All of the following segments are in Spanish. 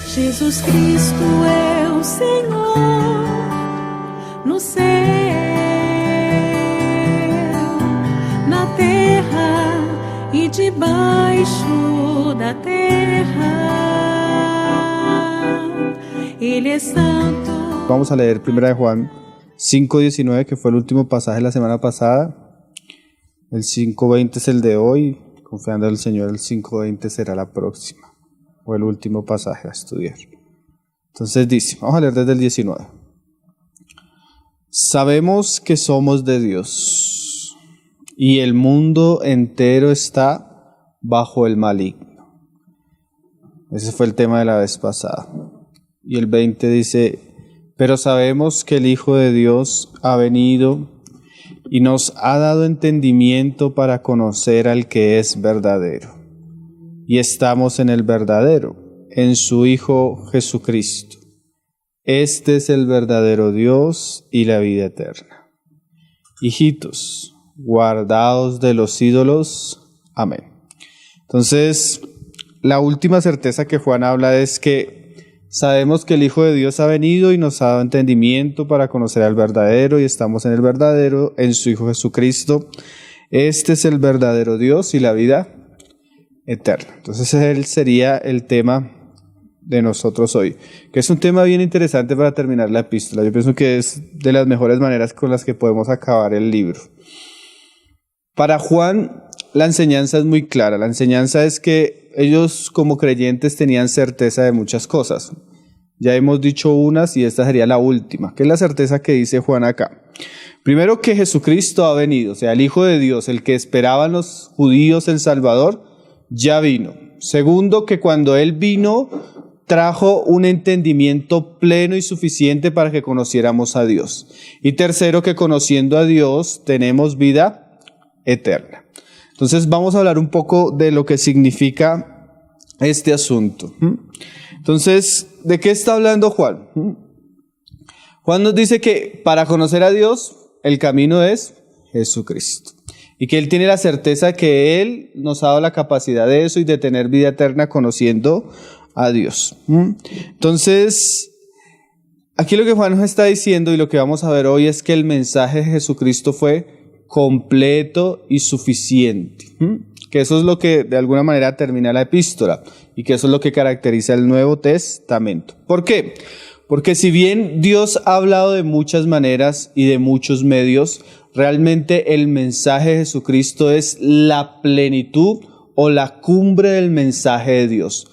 Jesus Cristo é o Senhor no céu, na terra e debaixo da terra. Ele é santo. Vamos a leer 1 Juan 5:19, que fue el último pasaje la semana pasada. El 5:20 es el de hoy. Confiando en el Señor, el 5:20 será la próxima, o el último pasaje a estudiar. Entonces dice, vamos a leer desde el 19. Sabemos que somos de Dios, y el mundo entero está bajo el maligno. Ese fue el tema de la vez pasada. Y el 20 dice, pero sabemos que el Hijo de Dios ha venido y nos ha dado entendimiento para conocer al que es verdadero. Y estamos en el verdadero, en su Hijo Jesucristo. Este es el verdadero Dios y la vida eterna. Hijitos, guardaos de los ídolos. Amén. Entonces, la última certeza que Juan habla es que sabemos que el Hijo de Dios ha venido y nos ha dado entendimiento para conocer al verdadero, y estamos en el verdadero, en su Hijo Jesucristo. Este es el verdadero Dios y la vida eterna. Entonces él sería el tema de nosotros hoy, que es un tema bien interesante para terminar la epístola. Yo pienso que es de las mejores maneras con las que podemos acabar el libro. Para Juan, la enseñanza es muy clara. La enseñanza es que ellos como creyentes tenían certeza de muchas cosas. Ya hemos dicho unas y esta sería la última, que es la certeza que dice Juan acá. Primero, que Jesucristo ha venido, o sea, el Hijo de Dios, el que esperaban los judíos, el Salvador, ya vino. Segundo, que cuando Él vino, trajo un entendimiento pleno y suficiente para que conociéramos a Dios. Y tercero, que conociendo a Dios tenemos vida eterna. Entonces vamos a hablar un poco de lo que significa este asunto. Entonces, ¿de qué está hablando Juan? Juan nos dice que para conocer a Dios, el camino es Jesucristo. Y que Él tiene la certeza que Él nos ha dado la capacidad de eso y de tener vida eterna conociendo a Dios. Entonces, aquí lo que Juan nos está diciendo y lo que vamos a ver hoy es que el mensaje de Jesucristo fue completo y suficiente, que eso es lo que de alguna manera termina la epístola y que eso es lo que caracteriza el Nuevo Testamento. ¿Por qué? Porque si bien Dios ha hablado de muchas maneras y de muchos medios, realmente el mensaje de Jesucristo es la plenitud o la cumbre del mensaje de Dios.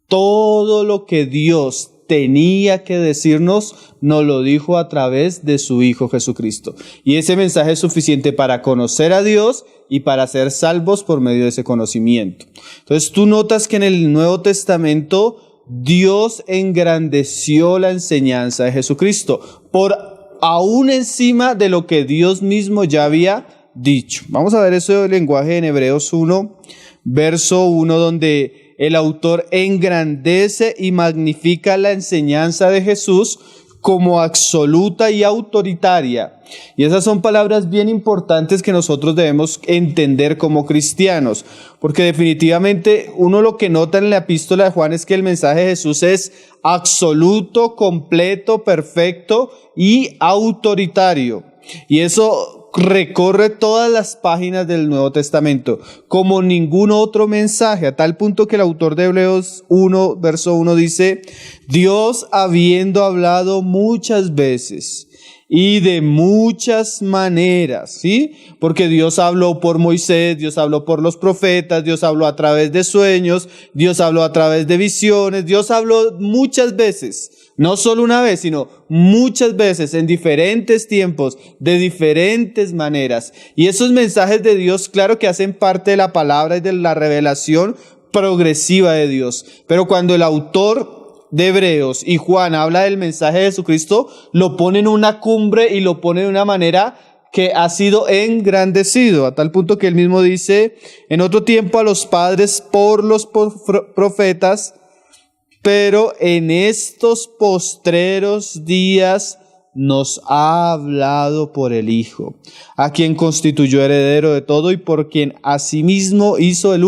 Todo lo que Dios tenía que decirnos, nos lo dijo a través de su Hijo Jesucristo. Y ese mensaje es suficiente para conocer a Dios y para ser salvos por medio de ese conocimiento. Entonces tú notas que en el Nuevo Testamento Dios engrandeció la enseñanza de Jesucristo por aún encima de lo que Dios mismo ya había dicho. Vamos a ver eso del lenguaje en Hebreos 1, verso 1, donde el autor engrandece y magnifica la enseñanza de Jesús como absoluta y autoritaria. Y esas son palabras bien importantes que nosotros debemos entender como cristianos, porque definitivamente uno lo que nota en la epístola de Juan es que el mensaje de Jesús es absoluto, completo, perfecto y autoritario. Y eso recorre todas las páginas del Nuevo Testamento como ningún otro mensaje, a tal punto que el autor de Hebreos 1, verso 1 dice: Dios, habiendo hablado muchas veces y de muchas maneras, ¿sí? Porque Dios habló por Moisés, Dios habló por los profetas, Dios habló a través de sueños, Dios habló a través de visiones, Dios habló muchas veces. No solo una vez, sino muchas veces, en diferentes tiempos, de diferentes maneras. Y esos mensajes de Dios, claro que hacen parte de la palabra y de la revelación progresiva de Dios. Pero cuando el autor de Hebreos y Juan habla del mensaje de Jesucristo, lo pone en una cumbre y lo pone de una manera que ha sido engrandecido, a tal punto que él mismo dice: en otro tiempo a los padres por los profetas, pero en estos postreros días nos ha hablado por el Hijo, a quien constituyó heredero de todo y por quien asimismo hizo el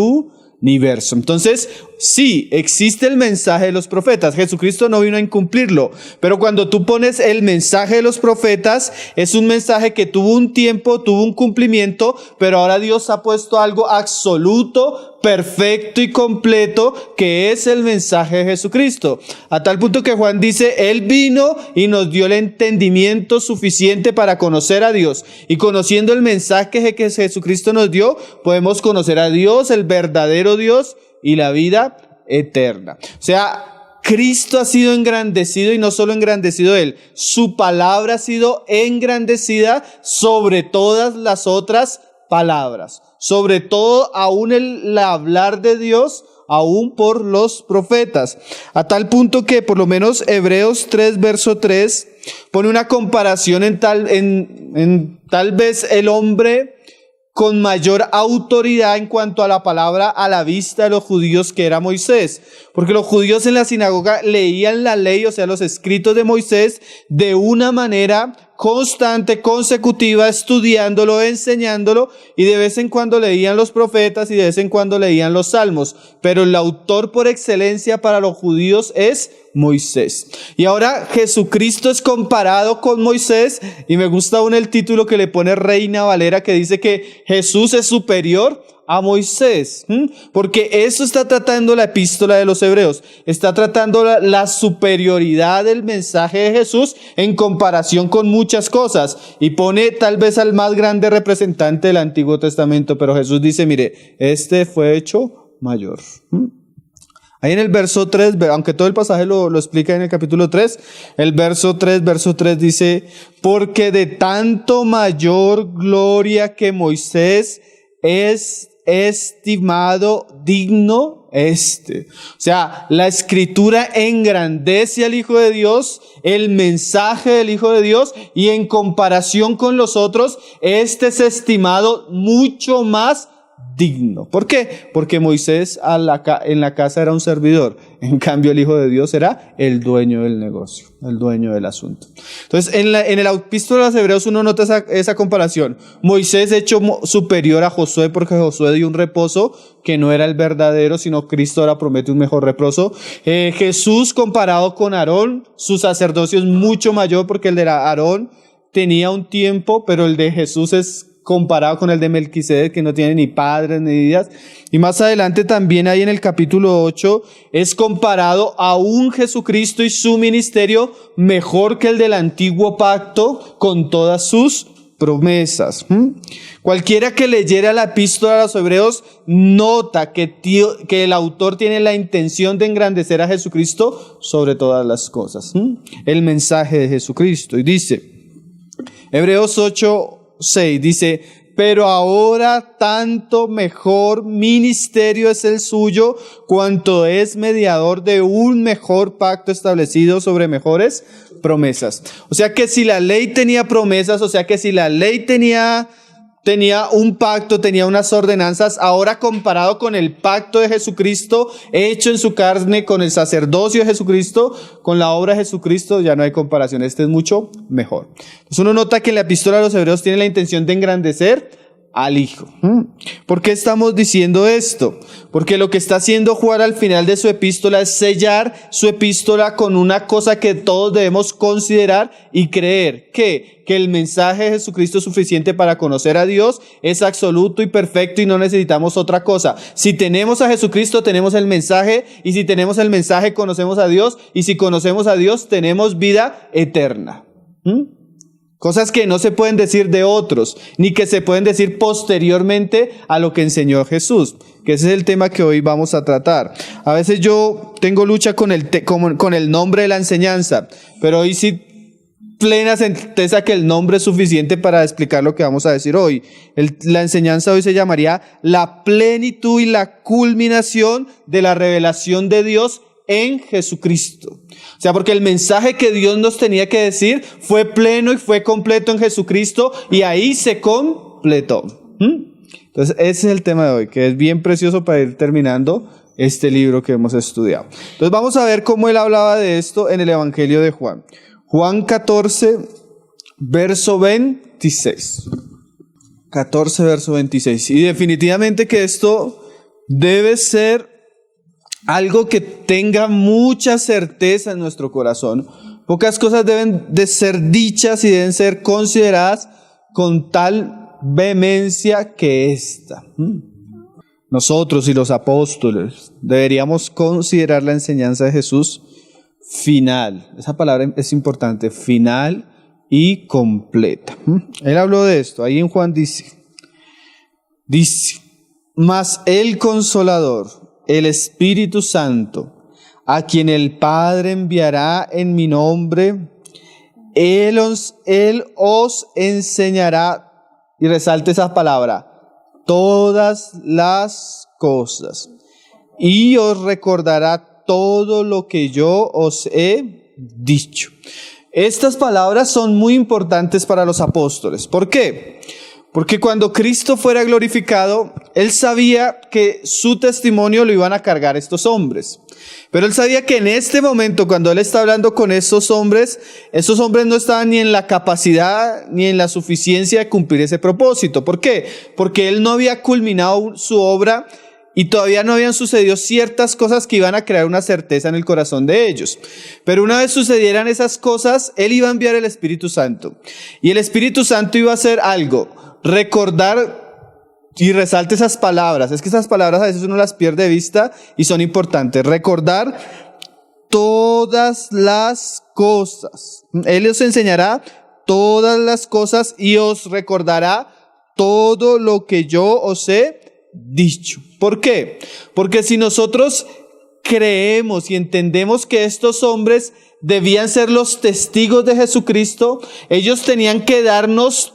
universo. Entonces, Sí, existe el mensaje de los profetas. Jesucristo no vino a incumplirlo. Pero cuando tú pones el mensaje de los profetas, es un mensaje que tuvo un tiempo, tuvo un cumplimiento, pero ahora Dios ha puesto algo absoluto, perfecto y completo, que es el mensaje de Jesucristo. A tal punto que Juan dice, Él vino y nos dio el entendimiento suficiente para conocer a Dios. Y conociendo el mensaje que Jesucristo nos dio, podemos conocer a Dios, el verdadero Dios, y la vida eterna. O sea, Cristo ha sido engrandecido y no solo engrandecido Él, su palabra ha sido engrandecida sobre todas las otras palabras. Sobre todo aún el hablar de Dios, aún por los profetas. A tal punto que por lo menos Hebreos 3, verso 3, pone una comparación en tal vez el hombre con mayor autoridad en cuanto a la palabra a la vista de los judíos, que era Moisés. Porque los judíos en la sinagoga leían la ley, o sea, los escritos de Moisés, de una manera constante, consecutiva, estudiándolo, enseñándolo, y de vez en cuando leían los profetas y de vez en cuando leían los salmos. Pero el autor por excelencia para los judíos es Moisés. Y ahora Jesucristo es comparado con Moisés, y me gusta aún el título que le pone Reina Valera, que dice que Jesús es superior a Moisés, porque eso está tratando la epístola de los Hebreos, está tratando la superioridad del mensaje de Jesús en comparación con muchas cosas, y pone tal vez al más grande representante del Antiguo Testamento, pero Jesús dice, mire, este fue hecho mayor. Ahí en el verso 3, aunque todo el pasaje lo explica en el capítulo 3, el verso 3 dice, porque de tanto mayor gloria que Moisés es estimado digno este. O sea, la escritura engrandece al Hijo de Dios, el mensaje del Hijo de Dios, y en comparación con los otros, este es estimado mucho más digno. ¿Por qué? Porque Moisés en la casa era un servidor. En cambio, el Hijo de Dios era el dueño del negocio, el dueño del asunto. Entonces, en el epístola de los Hebreos uno nota esa comparación. Moisés hecho superior a Josué porque Josué dio un reposo que no era el verdadero, sino Cristo ahora promete un mejor reposo. Jesús comparado con Aarón, su sacerdocio es mucho mayor porque el de Aarón tenía un tiempo, pero el de Jesús es comparado con el de Melquisedec, que no tiene ni padres ni días. Y más adelante también ahí en el capítulo 8 es comparado a un Jesucristo y su ministerio mejor que el del antiguo pacto con todas sus promesas. Cualquiera que leyera la epístola a los Hebreos nota que el autor tiene la intención de engrandecer a Jesucristo sobre todas las cosas. El mensaje de Jesucristo. Y dice, Hebreos 8:6 dice, pero ahora tanto mejor ministerio es el suyo, cuanto es mediador de un mejor pacto establecido sobre mejores promesas. O sea que si la ley tenía promesas, o sea que si la ley tenía un pacto, tenía unas ordenanzas, ahora comparado con el pacto de Jesucristo hecho en su carne, con el sacerdocio de Jesucristo, con la obra de Jesucristo, ya no hay comparación. Este es mucho mejor. Entonces uno nota que la epístola de los Hebreos tiene la intención de engrandecer al Hijo. ¿Por qué estamos diciendo esto? Porque lo que está haciendo Juan al final de su epístola es sellar su epístola con una cosa que todos debemos considerar y creer. ¿Qué? Que el mensaje de Jesucristo es suficiente para conocer a Dios, es absoluto y perfecto y no necesitamos otra cosa. Si tenemos a Jesucristo, tenemos el mensaje, y si tenemos el mensaje, conocemos a Dios, y si conocemos a Dios, tenemos vida eterna. Cosas que no se pueden decir de otros, ni que se pueden decir posteriormente a lo que enseñó Jesús, que ese es el tema que hoy vamos a tratar. A veces yo tengo lucha con el nombre de la enseñanza, pero hoy sí plena certeza que el nombre es suficiente para explicar lo que vamos a decir hoy. La enseñanza hoy se llamaría la plenitud y la culminación de la revelación de Dios en Jesucristo. O sea, porque el mensaje que Dios nos tenía que decir fue pleno y fue completo en Jesucristo, y ahí se completó. Entonces ese es el tema de hoy, que es bien precioso para ir terminando este libro que hemos estudiado. Entonces vamos a ver cómo él hablaba de esto en el Evangelio de Juan. Juan 14, verso 26. 14, verso 26. Y definitivamente que esto debe ser algo que tenga mucha certeza en nuestro corazón. Pocas cosas deben de ser dichas y deben ser consideradas con tal vehemencia que esta. Nosotros y los apóstoles deberíamos considerar la enseñanza de Jesús final. Esa palabra es importante, final y completa. Él habló de esto, ahí en Juan dice, mas el Consolador, el Espíritu Santo, a quien el Padre enviará en mi nombre, Él os enseñará, y resalte esa palabra, todas las cosas, y os recordará todo lo que yo os he dicho. Estas palabras son muy importantes para los apóstoles. ¿Por qué? Porque cuando Cristo fuera glorificado, Él sabía que su testimonio lo iban a cargar estos hombres. Pero Él sabía que en este momento, cuando Él está hablando con esos hombres no estaban ni en la capacidad ni en la suficiencia de cumplir ese propósito. ¿Por qué? Porque Él no había culminado su obra y todavía no habían sucedido ciertas cosas que iban a crear una certeza en el corazón de ellos. Pero una vez sucedieran esas cosas, Él iba a enviar el Espíritu Santo. Y el Espíritu Santo iba a hacer algo, recordar, y resalte esas palabras. Es que esas palabras a veces uno las pierde de vista y son importantes. Recordar todas las cosas. Él os enseñará todas las cosas y os recordará todo lo que yo os he dicho. ¿Por qué? Porque si nosotros creemos y entendemos que estos hombres debían ser los testigos de Jesucristo, ellos tenían que darnos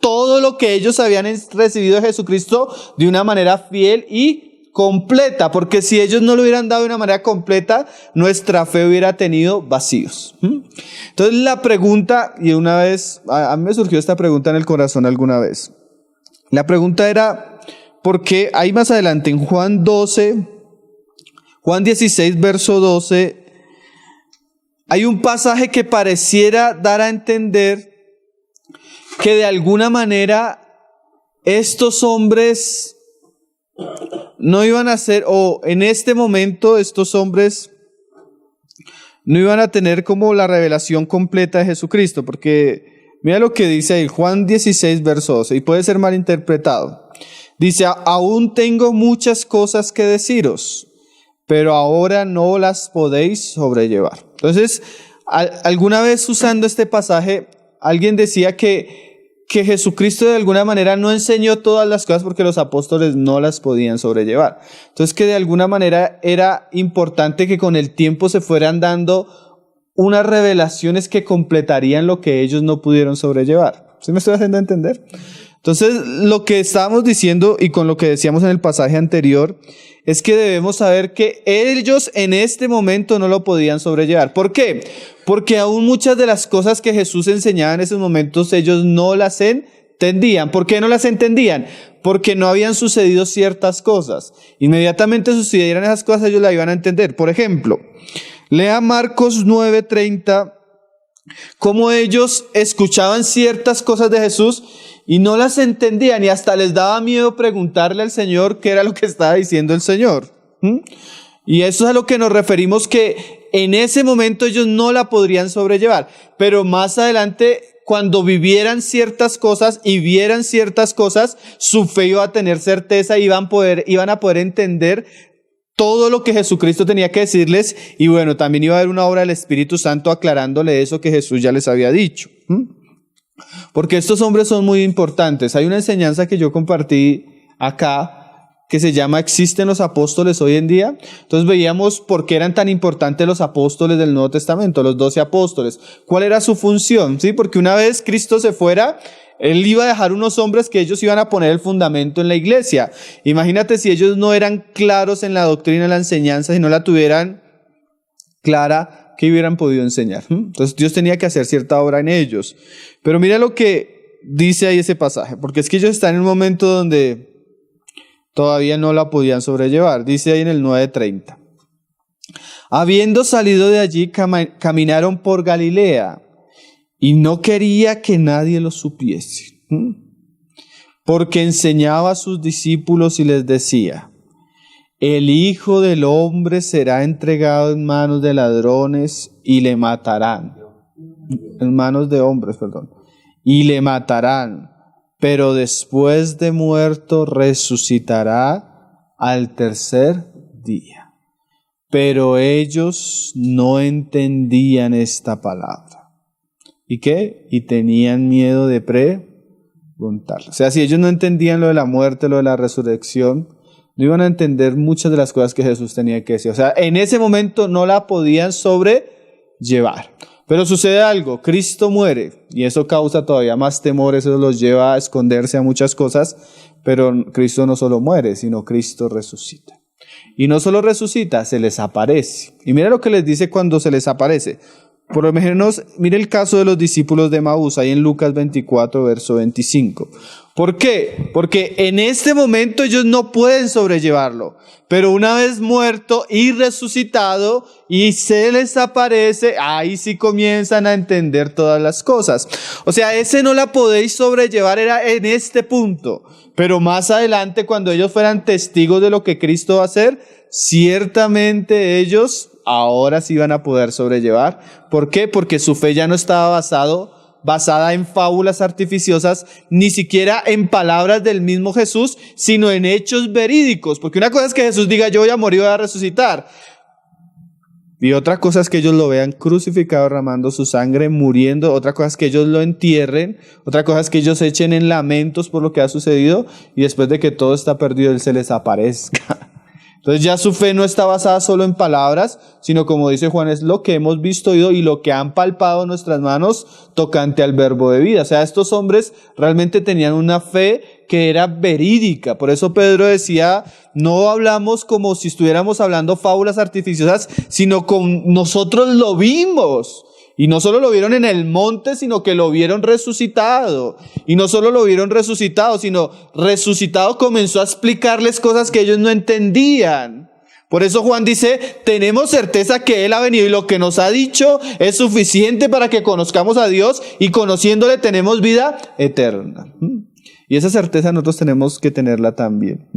todo lo que ellos habían recibido de Jesucristo de una manera fiel y completa, porque si ellos no lo hubieran dado de una manera completa, nuestra fe hubiera tenido vacíos. Entonces la pregunta, y una vez, a mí me surgió esta pregunta en el corazón alguna vez. La pregunta era, ¿por qué? Ahí más adelante en Juan 16, verso 12, hay un pasaje que pareciera dar a entender que de alguna manera estos hombres no iban a ser, o en este momento estos hombres no iban a tener como la revelación completa de Jesucristo, porque mira lo que dice ahí, Juan 16, verso 12, y puede ser malinterpretado. Dice, aún tengo muchas cosas que deciros, pero ahora no las podéis sobrellevar. Entonces, alguna vez usando este pasaje, alguien decía que Jesucristo de alguna manera no enseñó todas las cosas porque los apóstoles no las podían sobrellevar. Entonces que de alguna manera era importante que con el tiempo se fueran dando unas revelaciones que completarían lo que ellos no pudieron sobrellevar. ¿Sí me estoy haciendo entender? Entonces lo que estábamos diciendo y con lo que decíamos en el pasaje anterior es que debemos saber que ellos en este momento no lo podían sobrellevar. ¿Por qué? Porque aún muchas de las cosas que Jesús enseñaba en esos momentos ellos no las entendían. ¿Por qué no las entendían? Porque no habían sucedido ciertas cosas. Inmediatamente sucedieran esas cosas ellos la iban a entender. Por ejemplo, lea Marcos 9:30, cómo ellos escuchaban ciertas cosas de Jesús y no las entendían y hasta les daba miedo preguntarle al Señor qué era lo que estaba diciendo el Señor. Y eso es a lo que nos referimos, que en ese momento ellos no la podrían sobrellevar, pero más adelante cuando vivieran ciertas cosas y vieran ciertas cosas, su fe iba a tener certeza y iban a poder entender todo lo que Jesucristo tenía que decirles, y bueno, también iba a haber una obra del Espíritu Santo aclarándole eso que Jesús ya les había dicho. Porque estos hombres son muy importantes. Hay una enseñanza que yo compartí acá que se llama ¿Existen los apóstoles hoy en día? Entonces veíamos por qué eran tan importantes los apóstoles del Nuevo Testamento, los 12 apóstoles. ¿Cuál era su función? ¿Sí? Porque una vez Cristo se fuera, Él iba a dejar unos hombres que ellos iban a poner el fundamento en la iglesia. Imagínate si ellos no eran claros en la doctrina, en la enseñanza, si no la tuvieran clara, ¿qué hubieran podido enseñar? Entonces Dios tenía que hacer cierta obra en ellos. Pero mira lo que dice ahí ese pasaje, porque es que ellos están en un momento donde todavía no la podían sobrellevar. Dice ahí en el 9:30. Habiendo salido de allí, caminaron por Galilea y no quería que nadie lo supiese, porque enseñaba a sus discípulos y les decía: el Hijo del Hombre será entregado en manos de ladrones y le matarán. En manos de hombres, perdón. Y le matarán, pero después de muerto resucitará al tercer día. Pero ellos no entendían esta palabra. ¿Y qué? Y tenían miedo de preguntarle. O sea, si ellos no entendían lo de la muerte, lo de la resurrección, no iban a entender muchas de las cosas que Jesús tenía que decir. O sea, en ese momento no la podían sobrellevar. Pero sucede algo, Cristo muere y eso causa todavía más temor, eso los lleva a esconderse a muchas cosas, pero Cristo no solo muere, sino Cristo resucita. Y no solo resucita, se les aparece. Y mira lo que les dice cuando se les aparece. Por lo menos, mire el caso de los discípulos de Emaús, ahí en Lucas 24, verso 25. ¿Por qué? Porque en este momento ellos no pueden sobrellevarlo, pero una vez muerto y resucitado y se les aparece, ahí sí comienzan a entender todas las cosas. O sea, ese no la podéis sobrellevar era en este punto, pero más adelante cuando ellos fueran testigos de lo que Cristo va a hacer, ciertamente ellos ahora sí van a poder sobrellevar. ¿Por qué? Porque su fe ya no estaba basada en fábulas artificiosas, ni siquiera en palabras del mismo Jesús, sino en hechos verídicos. Porque una cosa es que Jesús diga, yo voy a morir y voy a resucitar. Y otra cosa es que ellos lo vean crucificado, derramando su sangre, muriendo. Otra cosa es que ellos lo entierren. Otra cosa es que ellos echen en lamentos por lo que ha sucedido. Y después de que todo está perdido, Él se les aparezca. Entonces ya su fe no está basada solo en palabras, sino como dice Juan, es lo que hemos visto, oído y lo que han palpado nuestras manos tocante al verbo de vida. O sea, estos hombres realmente tenían una fe que era verídica. Por eso Pedro decía, no hablamos como si estuviéramos hablando fábulas artificiosas, sino con nosotros lo vimos. Y no solo lo vieron en el monte, sino que lo vieron resucitado. Y no solo lo vieron resucitado, sino resucitado comenzó a explicarles cosas que ellos no entendían. Por eso Juan dice, tenemos certeza que Él ha venido y lo que nos ha dicho es suficiente para que conozcamos a Dios y conociéndole tenemos vida eterna. Y esa certeza nosotros tenemos que tenerla también.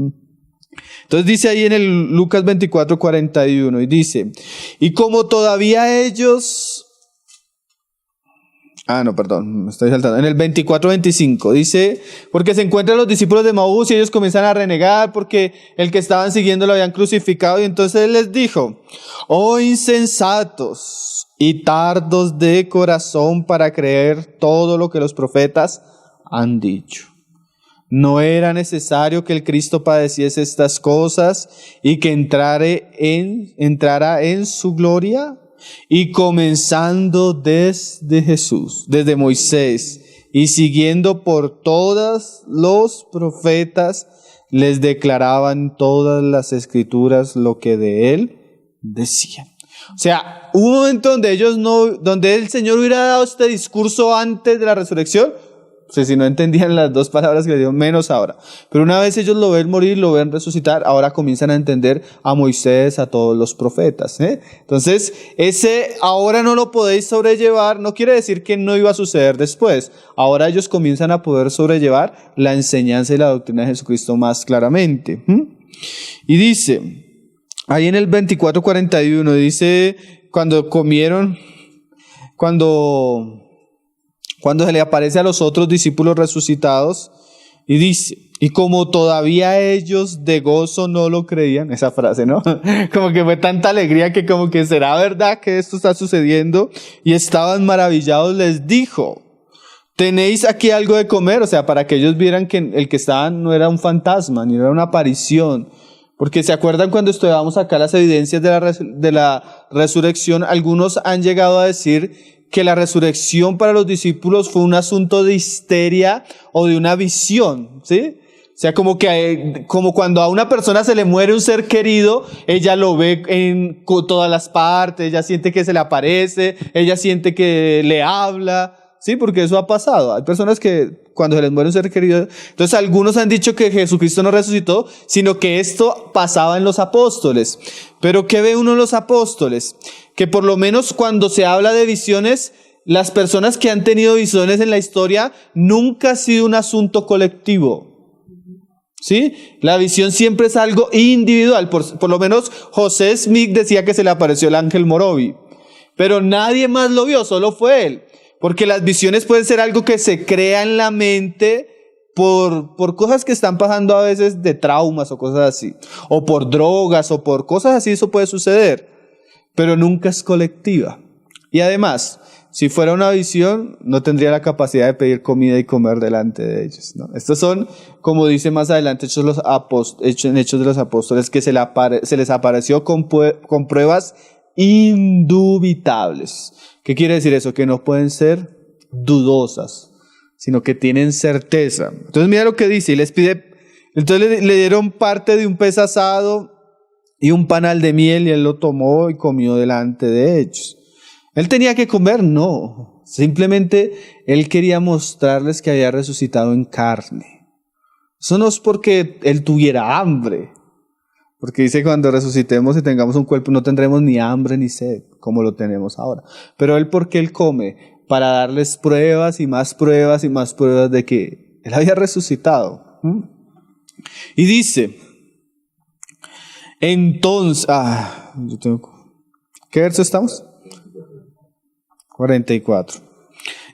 Entonces dice ahí en el Lucas 24, 41 y dice, y como todavía ellos... me estoy saltando. En el 24-25 dice, porque se encuentran los discípulos de Emaús y ellos comienzan a renegar porque el que estaban siguiendo lo habían crucificado y entonces Él les dijo, oh insensatos y tardos de corazón para creer todo lo que los profetas han dicho. ¿No era necesario que el Cristo padeciese estas cosas y que entrara en su gloria? Y comenzando desde Jesús, desde Moisés, y siguiendo por todos los profetas, les declaraban todas las escrituras lo que de Él decían. O sea, hubo un momento donde el Señor hubiera dado este discurso antes de la resurrección. O sea, si no entendían las dos palabras que le dio, menos ahora. Pero una vez ellos lo ven morir, lo ven resucitar, ahora comienzan a entender a Moisés, a todos los profetas. Entonces, ese ahora no lo podéis sobrellevar, no quiere decir que no iba a suceder después. Ahora ellos comienzan a poder sobrellevar la enseñanza y la doctrina de Jesucristo más claramente. Y dice, ahí en el 24:41, dice, cuando se le aparece a los otros discípulos resucitados y dice, y como todavía ellos de gozo no lo creían, esa frase, ¿no? Como que fue tanta alegría que como que será verdad que esto está sucediendo y estaban maravillados, les dijo, ¿tenéis aquí algo de comer? O sea, para que ellos vieran que el que estaban no era un fantasma, ni era una aparición. Porque se acuerdan cuando estudiábamos acá las evidencias de la resurrección, algunos han llegado a decir que la resurrección para los discípulos fue un asunto de histeria o de una visión, ¿sí? O sea, como cuando a una persona se le muere un ser querido, ella lo ve en todas las partes, ella siente que se le aparece, ella siente que le habla, ¿sí? Porque eso ha pasado. Hay personas que cuando se les muere un ser querido, entonces algunos han dicho que Jesucristo no resucitó, sino que esto pasaba en los apóstoles. Pero ¿qué ve uno en los apóstoles? Que por lo menos cuando se habla de visiones, las personas que han tenido visiones en la historia nunca ha sido un asunto colectivo. ¿Sí? La visión siempre es algo individual. Por lo menos José Smith decía que se le apareció el ángel Morovi. Pero nadie más lo vio, solo fue él. Porque las visiones pueden ser algo que se crea en la mente por cosas que están pasando a veces de traumas o cosas así. O por drogas o por cosas así, eso puede suceder. Pero nunca es colectiva. Y además, si fuera una visión, no tendría la capacidad de pedir comida y comer delante de ellos, ¿no? Estos son, como dice más adelante, Hechos de los Apóstoles, que se les apareció con pruebas indubitables. ¿Qué quiere decir eso? Que no pueden ser dudosas, sino que tienen certeza. Entonces mira lo que dice, y les pide, entonces le dieron parte de un pez asado y un panal de miel, y él lo tomó y comió delante de ellos. ¿Él tenía que comer? No. Simplemente él quería mostrarles que había resucitado en carne. Eso no es porque él tuviera hambre. Porque dice cuando resucitemos y tengamos un cuerpo no tendremos ni hambre ni sed como lo tenemos ahora. Pero él, ¿por qué él come? Para darles pruebas y más pruebas y más pruebas de que él había resucitado. Y dice, entonces, ¿qué verso estamos? 44.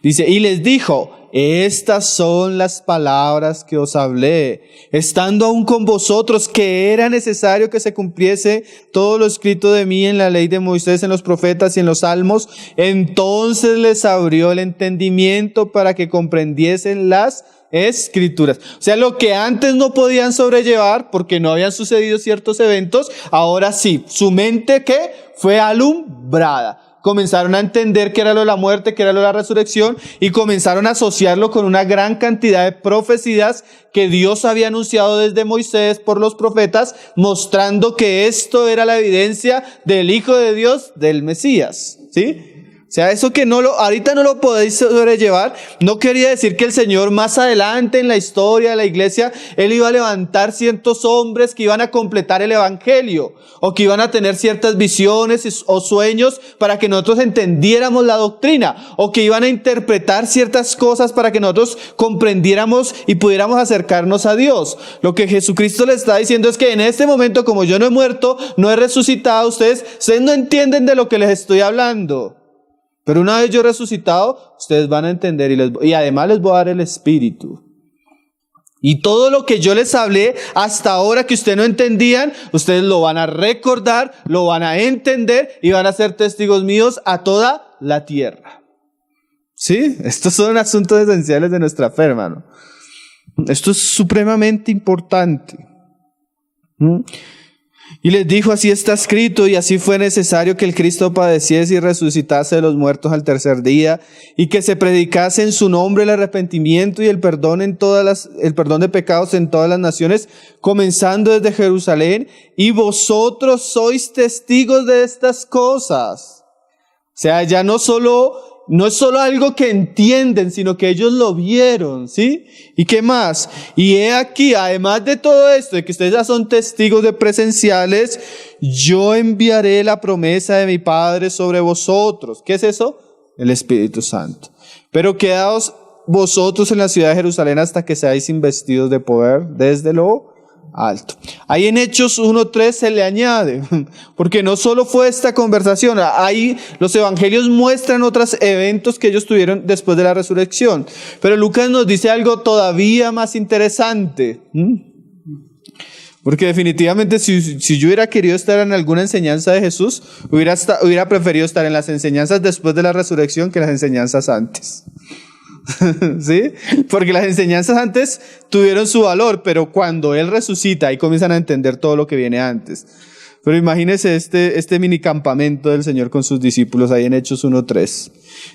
Dice, y les dijo, estas son las palabras que os hablé, estando aún con vosotros, que era necesario que se cumpliese todo lo escrito de mí en la ley de Moisés, en los profetas y en los salmos. Entonces les abrió el entendimiento para que comprendiesen las Escrituras. O sea, lo que antes no podían sobrellevar porque no habían sucedido ciertos eventos, ahora sí, su mente ¿qué? Fue alumbrada. Comenzaron a entender qué era lo de la muerte, qué era lo de la resurrección, y comenzaron a asociarlo con una gran cantidad de profecías que Dios había anunciado desde Moisés por los profetas, mostrando que esto era la evidencia del Hijo de Dios, del Mesías, ¿sí? O sea, eso que ahorita no lo podéis sobrellevar, no quería decir que el Señor más adelante en la historia de la iglesia, Él iba a levantar ciertos hombres que iban a completar el evangelio, o que iban a tener ciertas visiones o sueños para que nosotros entendiéramos la doctrina, o que iban a interpretar ciertas cosas para que nosotros comprendiéramos y pudiéramos acercarnos a Dios. Lo que Jesucristo le está diciendo es que en este momento, como yo no he muerto, no he resucitado, ustedes no entienden de lo que les estoy hablando. Pero una vez yo resucitado, ustedes van a entender y además les voy a dar el Espíritu. Y todo lo que yo les hablé hasta ahora que ustedes no entendían, ustedes lo van a recordar, lo van a entender y van a ser testigos míos a toda la tierra. ¿Sí? Estos son asuntos esenciales de nuestra fe, hermano. Esto es supremamente importante. Y les dijo, así está escrito, y así fue necesario que el Cristo padeciese y resucitase de los muertos al tercer día, y que se predicase en su nombre el arrepentimiento y el perdón de pecados en todas las naciones, comenzando desde Jerusalén, y vosotros sois testigos de estas cosas. O sea, ya no es solo algo que entienden, sino que ellos lo vieron, ¿sí? ¿Y qué más? Y he aquí, además de todo esto, de que ustedes ya son testigos de presenciales, yo enviaré la promesa de mi Padre sobre vosotros. ¿Qué es eso? El Espíritu Santo. Pero quedaos vosotros en la ciudad de Jerusalén hasta que seáis investidos de poder desde lo alto. Ahí en Hechos 1:3 se le añade, porque no solo fue esta conversación, ahí los evangelios muestran otros eventos que ellos tuvieron después de la resurrección, pero Lucas nos dice algo todavía más interesante, porque definitivamente si yo hubiera querido estar en alguna enseñanza de Jesús, hubiera preferido estar en las enseñanzas después de la resurrección que en las enseñanzas antes. ¿Sí? Porque las enseñanzas antes tuvieron su valor, pero cuando Él resucita, ahí comienzan a entender todo lo que viene antes. Pero imagínense este mini campamento del Señor con sus discípulos ahí en Hechos 1:3.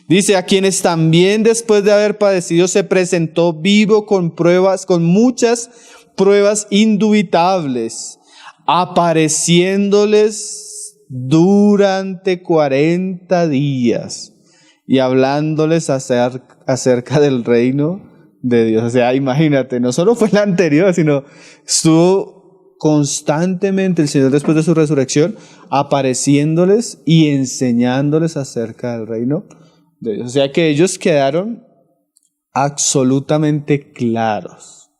Dice, a quienes también después de haber padecido se presentó vivo con muchas pruebas indubitables, apareciéndoles durante 40 días. Y hablándoles acerca del reino de Dios. O sea, imagínate, no solo fue la anterior, sino estuvo constantemente el Señor después de su resurrección apareciéndoles y enseñándoles acerca del reino de Dios. O sea que ellos quedaron absolutamente claros.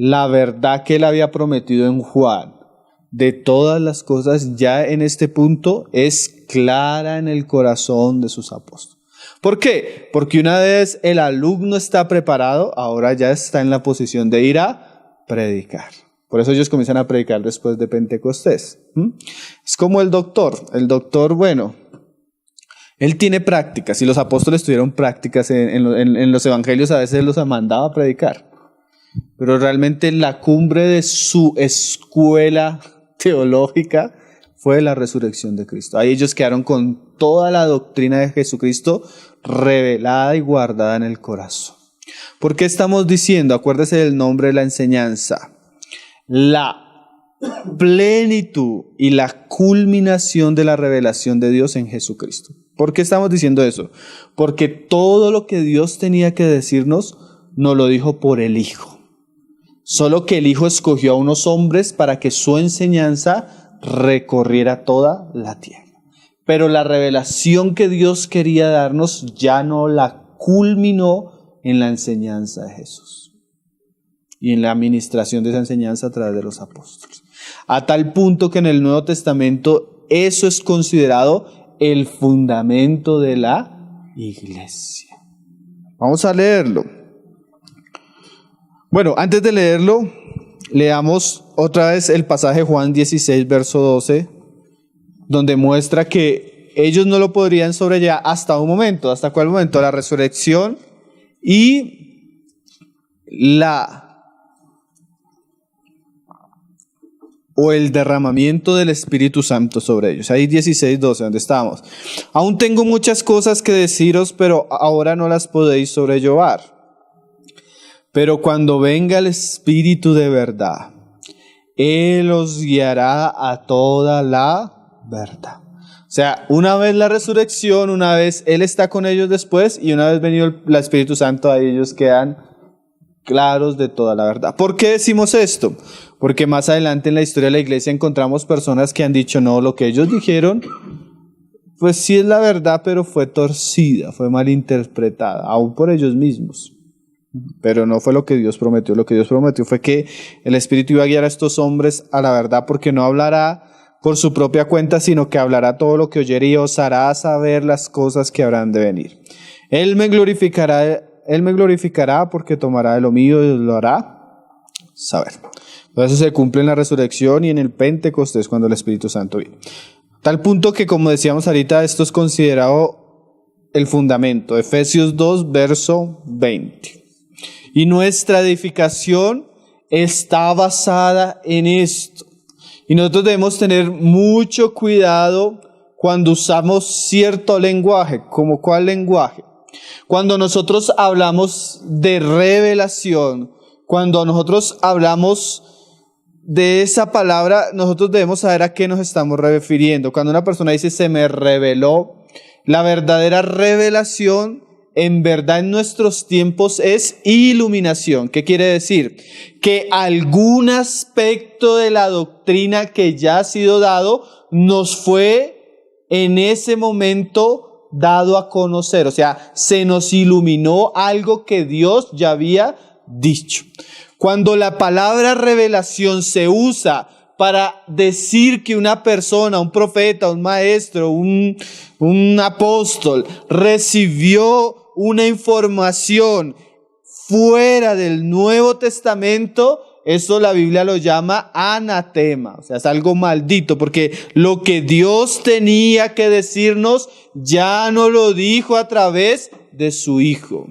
la verdad que él había prometido en Juan de todas las cosas ya en este punto es clara en el corazón de sus apóstoles. ¿Por qué? Porque una vez el alumno está preparado, ahora ya está en la posición de ir a predicar. Por eso ellos comienzan a predicar después de Pentecostés. Es como el doctor. El doctor, bueno, él tiene prácticas y los apóstoles tuvieron prácticas en los evangelios, a veces los mandaba a predicar. Pero realmente la cumbre de su escuela teológica fue la resurrección de Cristo. Ahí ellos quedaron con toda la doctrina de Jesucristo revelada y guardada en el corazón. ¿Por qué estamos diciendo? Acuérdese del nombre de la enseñanza. La plenitud y la culminación de la revelación de Dios en Jesucristo. ¿Por qué estamos diciendo eso? Porque todo lo que Dios tenía que decirnos nos lo dijo por el Hijo. Solo que el Hijo escogió a unos hombres para que su enseñanza recorriera toda la tierra. Pero la revelación que Dios quería darnos ya no la culminó en la enseñanza de Jesús y en la administración de esa enseñanza a través de los apóstoles. A tal punto que en el Nuevo Testamento eso es considerado el fundamento de la iglesia. Vamos a leerlo. Bueno, antes de leerlo, leamos otra vez el pasaje Juan 16, verso 12, donde muestra que ellos no lo podrían sobrellevar hasta un momento. ¿Hasta cuál momento? La resurrección y el derramamiento del Espíritu Santo sobre ellos. Ahí 16, 12, donde estamos. Aún tengo muchas cosas que deciros, pero ahora no las podéis sobrellevar. Pero cuando venga el Espíritu de verdad, Él os guiará a toda la verdad. O sea, una vez la resurrección, una vez Él está con ellos después y una vez venido el Espíritu Santo, ahí ellos quedan claros de toda la verdad. ¿Por qué decimos esto? Porque más adelante en la historia de la iglesia encontramos personas que han dicho, no, lo que ellos dijeron, pues sí es la verdad, pero fue torcida, fue malinterpretada, aún por ellos mismos. Pero no fue lo que Dios prometió. Lo que Dios prometió fue que el Espíritu iba a guiar a estos hombres a la verdad, porque no hablará por su propia cuenta, sino que hablará todo lo que oyere y os hará saber las cosas que habrán de venir. Él me glorificará porque tomará de lo mío y lo hará saber. Entonces se cumple en la resurrección y en el Pentecostés cuando el Espíritu Santo viene. Tal punto que, como decíamos ahorita, esto es considerado el fundamento. Efesios 2, verso 20. Y nuestra edificación está basada en esto. Y nosotros debemos tener mucho cuidado cuando usamos cierto lenguaje. ¿Como cuál lenguaje? Cuando nosotros hablamos de revelación, cuando nosotros hablamos de esa palabra, nosotros debemos saber a qué nos estamos refiriendo. Cuando una persona dice se me reveló, la verdadera revelación en verdad en nuestros tiempos es iluminación. ¿Qué quiere decir? Que algún aspecto de la doctrina que ya ha sido dado nos fue en ese momento dado a conocer. O sea, se nos iluminó algo que Dios ya había dicho. Cuando la palabra revelación se usa para decir que una persona, un profeta, un maestro, un apóstol recibió una información fuera del Nuevo Testamento, eso la Biblia lo llama anatema, o sea, es algo maldito, porque lo que Dios tenía que decirnos ya no lo dijo a través de su Hijo.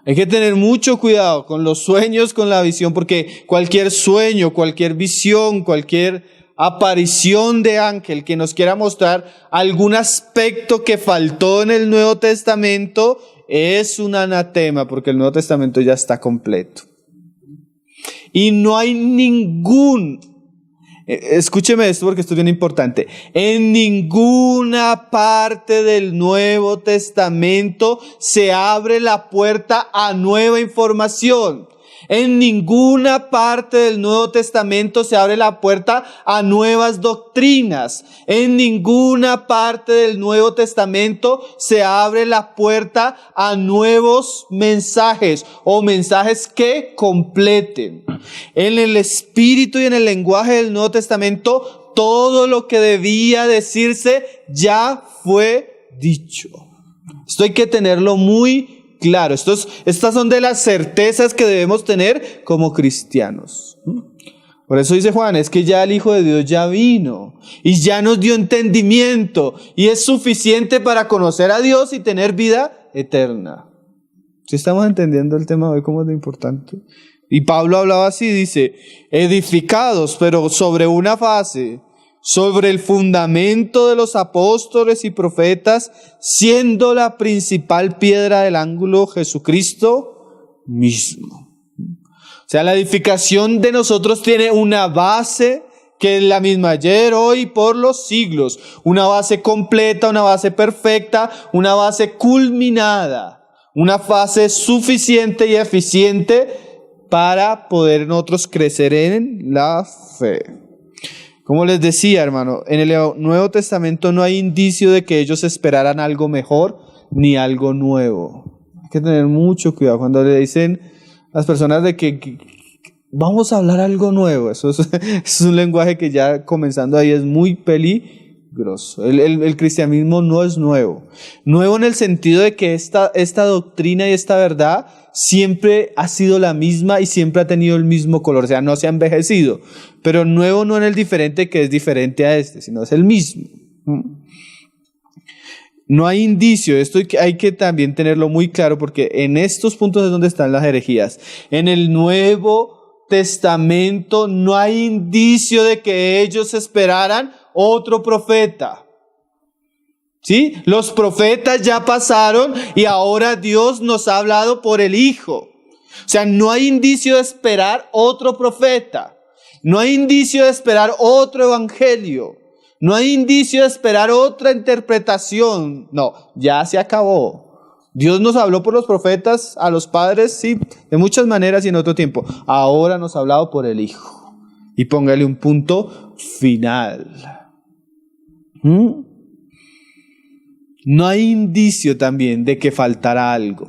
Hay que tener mucho cuidado con los sueños, con la visión, porque cualquier sueño, cualquier visión, cualquier aparición de ángel que nos quiera mostrar algún aspecto que faltó en el Nuevo Testamento es un anatema, porque el Nuevo Testamento ya está completo. Y no hay escúcheme esto porque esto es bien importante, en ninguna parte del Nuevo Testamento se abre la puerta a nueva información. En ninguna parte del Nuevo Testamento se abre la puerta a nuevas doctrinas. En ninguna parte del Nuevo Testamento se abre la puerta a nuevos mensajes o mensajes que completen. En el espíritu y en el lenguaje del Nuevo Testamento, todo lo que debía decirse ya fue dicho. Esto hay que tenerlo muy claro. Estas son de las certezas que debemos tener como cristianos. Por eso dice Juan, es que ya el Hijo de Dios ya vino y ya nos dio entendimiento y es suficiente para conocer a Dios y tener vida eterna. ¿Sí estamos entendiendo el tema de hoy cómo es de importante? Y Pablo hablaba así, dice, edificados, pero sobre una base, sobre el fundamento de los apóstoles y profetas, siendo la principal piedra del ángulo Jesucristo mismo. O sea, la edificación de nosotros tiene una base que es la misma ayer, hoy y por los siglos. Una base completa, una base perfecta, una base culminada, una base suficiente y eficiente para poder nosotros crecer en la fe. Como les decía, hermano, en el Nuevo Testamento no hay indicio de que ellos esperaran algo mejor ni algo nuevo. Hay que tener mucho cuidado cuando le dicen a las personas de que vamos a hablar algo nuevo. Eso es un lenguaje que ya comenzando ahí es muy peligroso. El cristianismo no es nuevo. Nuevo en el sentido de que esta doctrina y esta verdad siempre ha sido la misma y siempre ha tenido el mismo color, o sea, no se ha envejecido. Pero nuevo no en el diferente que es diferente a sino es el mismo. No hay indicio, esto hay que también tenerlo muy claro porque en estos puntos es donde están las herejías. En el Nuevo Testamento no hay indicio de que ellos esperaran otro profeta. ¿Sí? Los profetas ya pasaron y ahora Dios nos ha hablado por el Hijo. O sea, no hay indicio de esperar otro profeta. No hay indicio de esperar otro evangelio. No hay indicio de esperar otra interpretación. No, ya se acabó. Dios nos habló por los profetas, a los padres, sí, de muchas maneras y en otro tiempo. Ahora nos ha hablado por el Hijo. Y póngale un punto final. No hay indicio también de que faltará algo.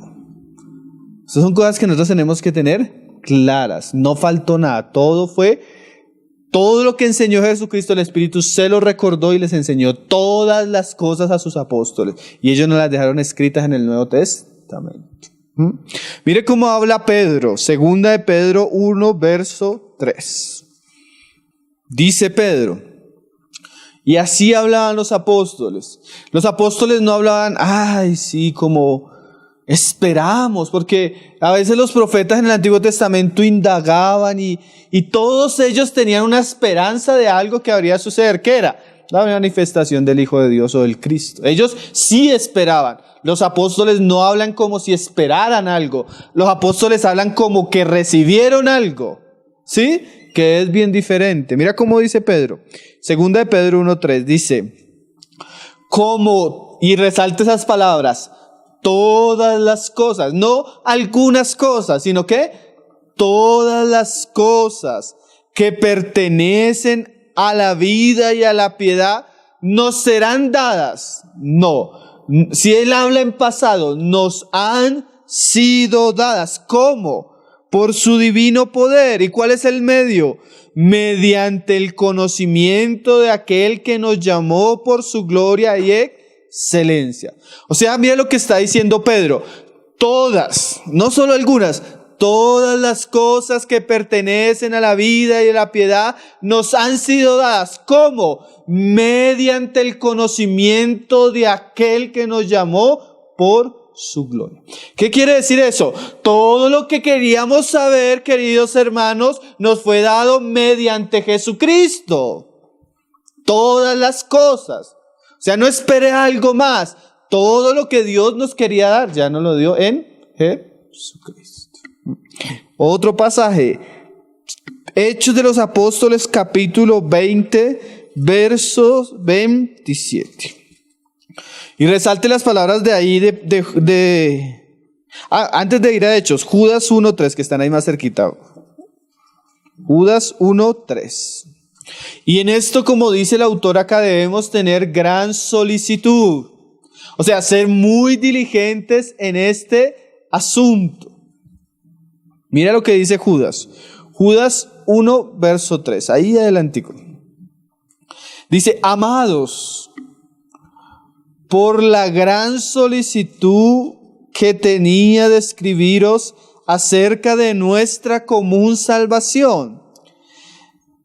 Esas son cosas que nosotros tenemos que tener claras. No faltó nada. Todo lo que enseñó Jesucristo, el Espíritu se lo recordó y les enseñó todas las cosas a sus apóstoles. Y ellos nos las dejaron escritas en el Nuevo Testamento. Mire cómo habla Pedro. Segunda de Pedro 1, verso 3. Dice Pedro. Y así hablaban los apóstoles. Los apóstoles no hablaban, como esperamos, porque a veces los profetas en el Antiguo Testamento indagaban y todos ellos tenían una esperanza de algo que habría de suceder. ¿Qué era? La manifestación del Hijo de Dios o del Cristo. Ellos sí esperaban. Los apóstoles no hablan como si esperaran algo. Los apóstoles hablan como que recibieron algo. ¿Sí? Que es bien diferente. Mira cómo dice Pedro. Segunda de Pedro 1:3 dice, y resalta esas palabras, todas las cosas, no algunas cosas, sino que todas las cosas que pertenecen a la vida y a la piedad nos serán dadas. No, si él habla en pasado, nos han sido dadas. ¿Cómo? Por su divino poder. ¿Y cuál es el medio? Mediante el conocimiento de aquel que nos llamó por su gloria y excelencia. O sea, mira lo que está diciendo Pedro. Todas, no solo algunas, todas las cosas que pertenecen a la vida y a la piedad nos han sido dadas. ¿Cómo? Mediante el conocimiento de aquel que nos llamó por su gloria. ¿Qué quiere decir eso? Todo lo que queríamos saber, queridos hermanos, nos fue dado mediante Jesucristo. Todas las cosas. O sea, no espere algo más. Todo lo que Dios nos quería dar, ya nos lo dio en Jesucristo. Otro pasaje. Hechos de los Apóstoles, capítulo 20, versos 27. Y resalte las palabras de ahí Antes de ir a Hechos, Judas 1:3, que están ahí más cerquita. Judas 1:3. Y en esto, como dice el autor acá, debemos tener gran solicitud. O sea, ser muy diligentes en este asunto. Mira lo que dice Judas. Judas 1:3. Ahí adelantico. Dice: amados, por la gran solicitud que tenía de escribiros acerca de nuestra común salvación,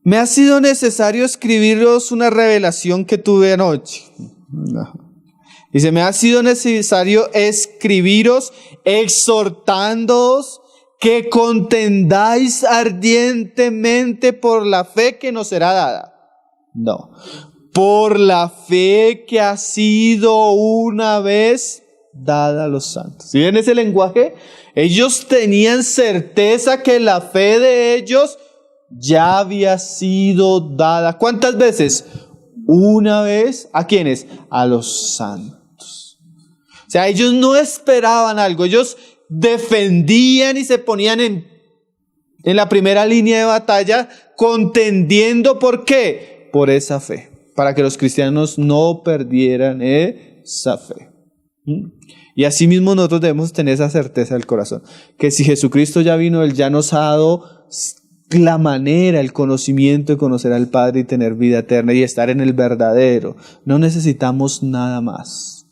me ha sido necesario escribiros una revelación que tuve anoche. Dice: me ha sido necesario escribiros exhortándoos que contendáis ardientemente por la fe que nos será dada. No, por la fe que ha sido una vez dada a los santos. ¿Sí ven ese lenguaje? Ellos tenían certeza que la fe de ellos ya había sido dada. ¿Cuántas veces? Una vez. ¿A quiénes? A los santos. O sea, ellos no esperaban algo. Ellos defendían y se ponían en la primera línea de batalla, contendiendo. ¿Por qué? Por esa fe. Para que los cristianos no perdieran esa fe. Y así mismo nosotros debemos tener esa certeza del corazón, que si Jesucristo ya vino, Él ya nos ha dado la manera, el conocimiento de conocer al Padre y tener vida eterna y estar en el verdadero. No necesitamos nada más.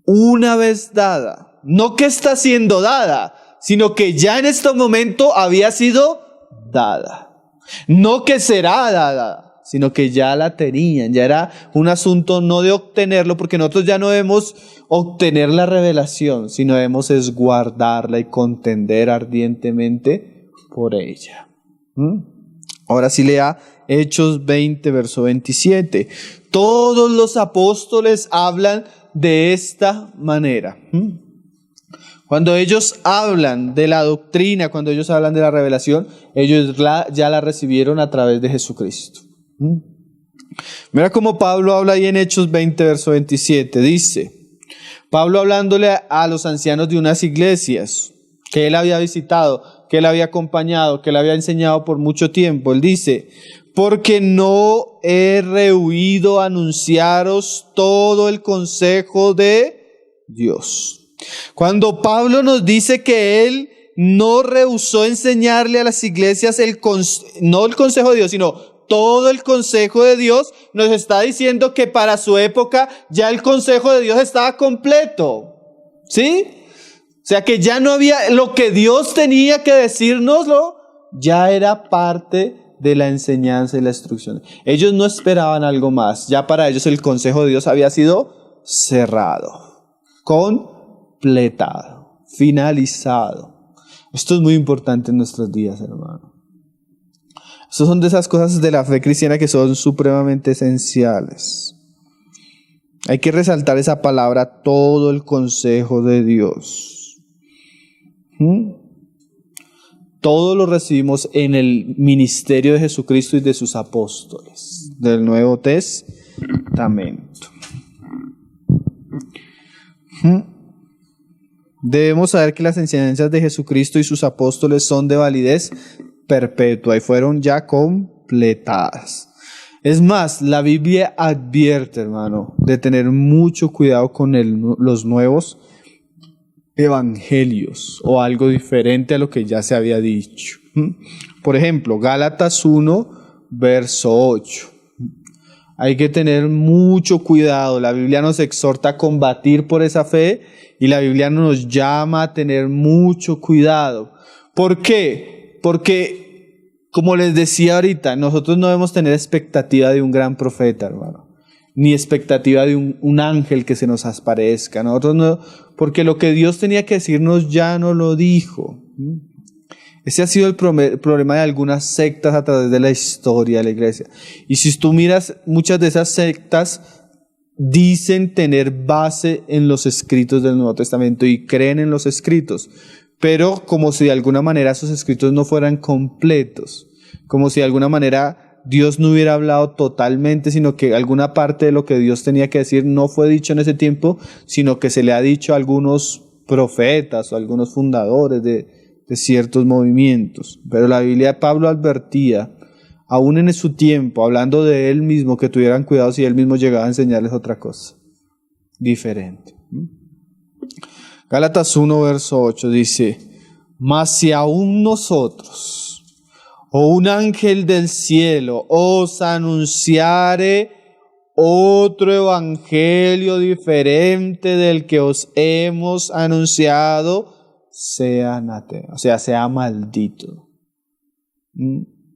Una vez dada, no que está siendo dada, sino que ya en este momento había sido dada. No que será dada, sino que ya la tenían. Ya era un asunto no de obtenerlo, porque nosotros ya no debemos obtener la revelación, sino debemos es guardarla y contender ardientemente por ella. Ahora sí lea Hechos 20, verso 27. Todos los apóstoles hablan de esta manera. Cuando ellos hablan de la doctrina, cuando ellos hablan de la revelación, ellos ya la recibieron a través de Jesucristo. Mira cómo Pablo habla ahí en Hechos 20, verso 27. Dice, Pablo hablándole a los ancianos de unas iglesias que él había visitado, que él había acompañado, que él había enseñado por mucho tiempo. Él dice: porque no he rehuido anunciaros todo el consejo de Dios. Cuando Pablo nos dice que él no rehusó enseñarle a las iglesias no el consejo de Dios, sino todo el consejo de Dios, nos está diciendo que para su época ya el consejo de Dios estaba completo. ¿Sí? O sea que ya no había, lo que Dios tenía que decírnoslo, ya era parte de la enseñanza y la instrucción. Ellos no esperaban algo más. Ya para ellos el consejo de Dios había sido cerrado, completado, finalizado. Esto es muy importante en nuestros días, hermano. Estas son de esas cosas de la fe cristiana que son supremamente esenciales. Hay que resaltar esa palabra, todo el consejo de Dios. Todo lo recibimos en el ministerio de Jesucristo y de sus apóstoles del Nuevo Testamento. Debemos saber que las enseñanzas de Jesucristo y sus apóstoles son de validez perpetua y fueron ya completadas. Es más, la Biblia advierte, hermano, de tener mucho cuidado con los nuevos evangelios o algo diferente a lo que ya se había dicho. Por ejemplo, Gálatas 1, verso 8. Hay que tener mucho cuidado. La Biblia nos exhorta a combatir por esa fe y la Biblia nos llama a tener mucho cuidado. ¿Por qué? Porque, como les decía ahorita, nosotros no debemos tener expectativa de un gran profeta, hermano, ni expectativa de un ángel que se nos aparezca. Nosotros no, porque lo que Dios tenía que decirnos ya no lo dijo. Ese ha sido el problema de algunas sectas a través de la historia de la iglesia. Y si tú miras, muchas de esas sectas dicen tener base en los escritos del Nuevo Testamento y creen en los escritos, pero como si de alguna manera esos escritos no fueran completos, como si de alguna manera Dios no hubiera hablado totalmente, sino que alguna parte de lo que Dios tenía que decir no fue dicho en ese tiempo, sino que se le ha dicho a algunos profetas o algunos fundadores de ciertos movimientos. Pero la Biblia de Pablo advertía, aún en su tiempo, hablando de él mismo, que tuvieran cuidado si él mismo llegaba a enseñarles otra cosa diferente. Gálatas 1, verso 8 dice: mas si aún nosotros o un ángel del cielo os anunciare otro evangelio diferente del que os hemos anunciado, sea anatema, o sea, sea maldito.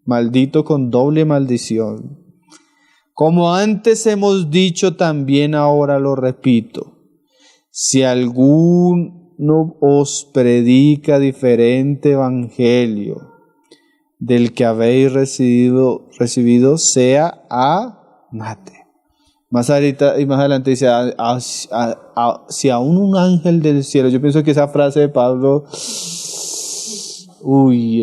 Maldito con doble maldición. Como antes hemos dicho, también ahora lo repito: si alguno os predica diferente evangelio del que habéis recibido, sea anatema. Más adelante dice, si aún un ángel del cielo. Yo pienso que esa frase de Pablo,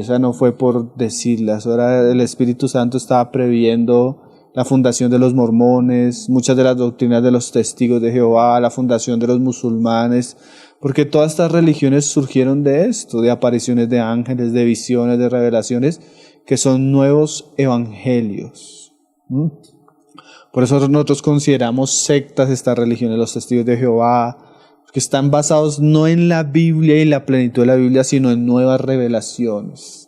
esa no fue por decirla, eso era el Espíritu Santo estaba previendo la fundación de los mormones, muchas de las doctrinas de los testigos de Jehová, la fundación de los musulmanes, porque todas estas religiones surgieron de esto, de apariciones de ángeles, de visiones, de revelaciones, que son nuevos evangelios. Por eso nosotros consideramos sectas estas religiones, los testigos de Jehová, que están basados no en la Biblia y la plenitud de la Biblia, sino en nuevas revelaciones.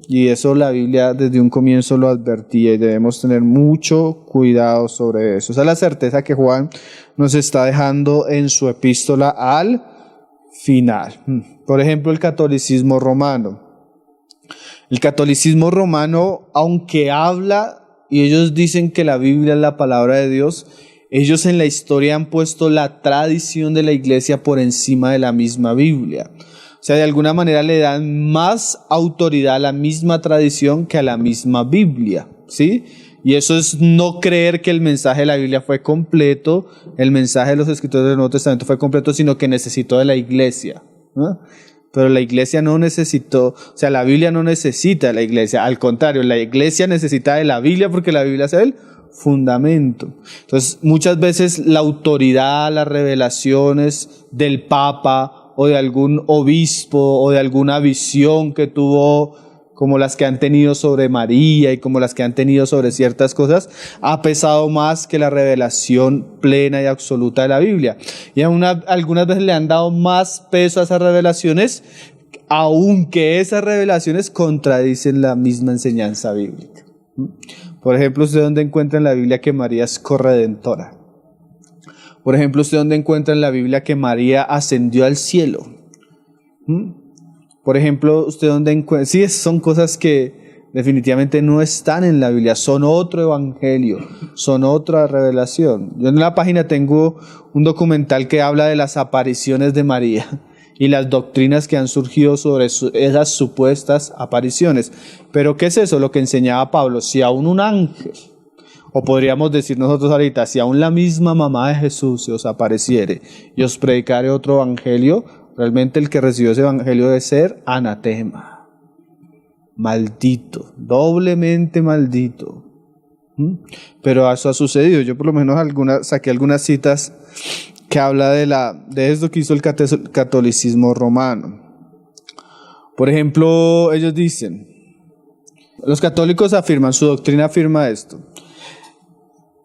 Y eso la Biblia desde un comienzo lo advertía y debemos tener mucho cuidado sobre eso. Esa es la certeza que Juan nos está dejando en su epístola al final. Por ejemplo, el catolicismo romano. El catolicismo romano, aunque habla y ellos dicen que la Biblia es la palabra de Dios, ellos en la historia han puesto la tradición de la iglesia por encima de la misma Biblia. O sea, de alguna manera le dan más autoridad a la misma tradición que a la misma Biblia, ¿sí? Y eso es no creer que el mensaje de la Biblia fue completo, el mensaje de los escritores del Nuevo Testamento fue completo, sino que necesitó de la iglesia, ¿no? Pero la iglesia no necesitó, o sea, la Biblia no necesita de la iglesia, al contrario, la iglesia necesita de la Biblia porque la Biblia es el fundamento. Entonces, muchas veces la autoridad, las revelaciones del Papa o de algún obispo o de alguna visión que tuvo, como las que han tenido sobre María y como las que han tenido sobre ciertas cosas, ha pesado más que la revelación plena y absoluta de la Biblia. Y algunas veces le han dado más peso a esas revelaciones, aunque esas revelaciones contradicen la misma enseñanza bíblica. Por ejemplo, ¿usted dónde encuentra en la Biblia que María es corredentora? Por ejemplo, ¿usted dónde encuentra en la Biblia que María ascendió al cielo? Por ejemplo, ¿usted dónde encuentra? Sí, son cosas que definitivamente no están en la Biblia, son otro evangelio, son otra revelación. Yo en la página tengo un documental que habla de las apariciones de María y las doctrinas que han surgido sobre esas supuestas apariciones. Pero ¿qué es eso? Lo que enseñaba Pablo: si aún un ángel, o podríamos decir nosotros ahorita, si aún la misma mamá de Jesús se os apareciere y os predicare otro evangelio, realmente el que recibió ese evangelio debe ser anatema, maldito, doblemente maldito. Pero eso ha sucedido. Yo por lo menos saqué algunas citas que habla de esto que hizo el catolicismo romano. Por ejemplo, ellos dicen, los católicos afirman, su doctrina afirma esto: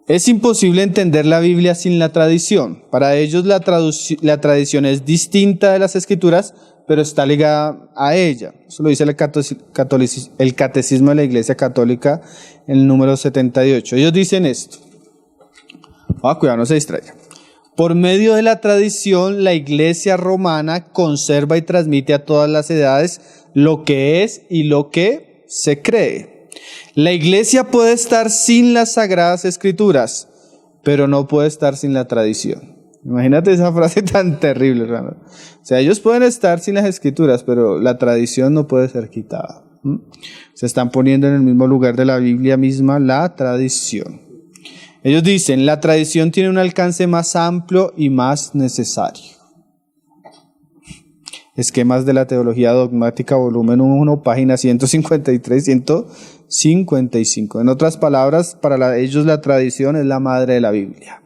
es imposible entender la Biblia sin la tradición. Para ellos la tradición es distinta de las Escrituras, pero está ligada a ella. Eso lo dice el Catecismo de la Iglesia Católica, el número 78. Ellos dicen esto. Cuidado, no se distraiga. Por medio de la tradición, la Iglesia romana conserva y transmite a todas las edades lo que es y lo que se cree. La iglesia puede estar sin las Sagradas Escrituras, pero no puede estar sin la tradición. Imagínate esa frase tan terrible, hermano. O sea, ellos pueden estar sin las Escrituras, pero la tradición no puede ser quitada. Se están poniendo en el mismo lugar de la Biblia misma, la tradición. Ellos dicen, la tradición tiene un alcance más amplio y más necesario. Esquemas de la Teología Dogmática, volumen 1, página 153, 155. En otras palabras, para ellos la tradición es la madre de la Biblia.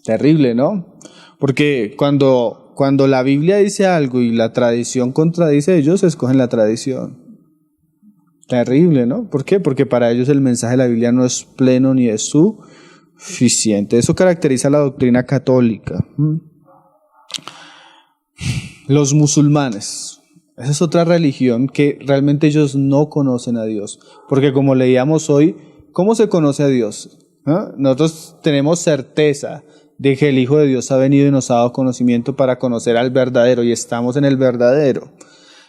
Terrible, ¿no? Porque cuando cuando la Biblia dice algo y la tradición contradice, ellos escogen la tradición. Terrible, ¿no? ¿Por qué? Porque para ellos el mensaje de la Biblia no es pleno ni es suficiente. Eso caracteriza la doctrina católica. Los musulmanes. Esa es otra religión que realmente ellos no conocen a Dios. Porque como leíamos hoy, ¿cómo se conoce a Dios? Nosotros tenemos certeza de que el Hijo de Dios ha venido y nos ha dado conocimiento para conocer al verdadero, y estamos en el verdadero.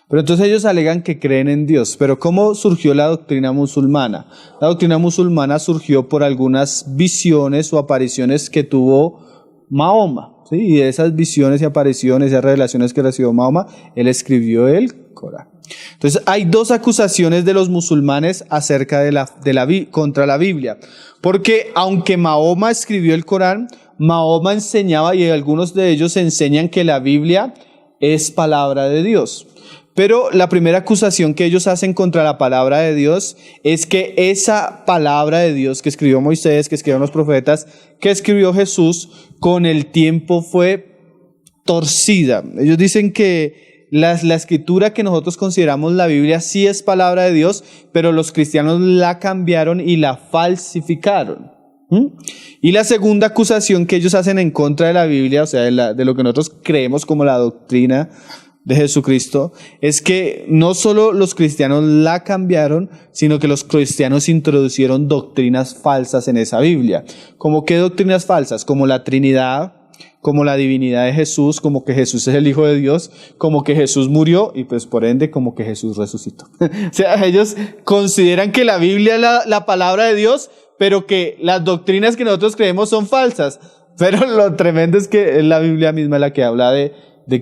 Pero entonces ellos alegan que creen en Dios. Pero ¿cómo surgió la doctrina musulmana? La doctrina musulmana surgió por algunas visiones o apariciones que tuvo Mahoma, ¿sí? Y de esas visiones y apariciones y revelaciones que recibió Mahoma, él escribió el Corán. Entonces hay dos acusaciones de los musulmanes acerca contra la Biblia. Porque aunque Mahoma escribió el Corán, Mahoma enseñaba, y algunos de ellos enseñan, que la Biblia es palabra de Dios. Pero la primera acusación que ellos hacen contra la palabra de Dios es que esa palabra de Dios que escribió Moisés, que escribieron los profetas, que escribió Jesús, con el tiempo fue torcida. Ellos dicen que la escritura que nosotros consideramos la Biblia sí es palabra de Dios, pero los cristianos la cambiaron y la falsificaron. Y la segunda acusación que ellos hacen en contra de la Biblia, o sea, de lo que nosotros creemos como la doctrina de Jesucristo, es que no solo los cristianos la cambiaron, sino que los cristianos introducieron doctrinas falsas en esa Biblia. ¿Cómo qué doctrinas falsas? Como la Trinidad, como la divinidad de Jesús, como que Jesús es el Hijo de Dios, como que Jesús murió y pues por ende como que Jesús resucitó. O sea, ellos consideran que la Biblia es la palabra de Dios, pero que las doctrinas que nosotros creemos son falsas. Pero lo tremendo es que es la Biblia misma la que habla de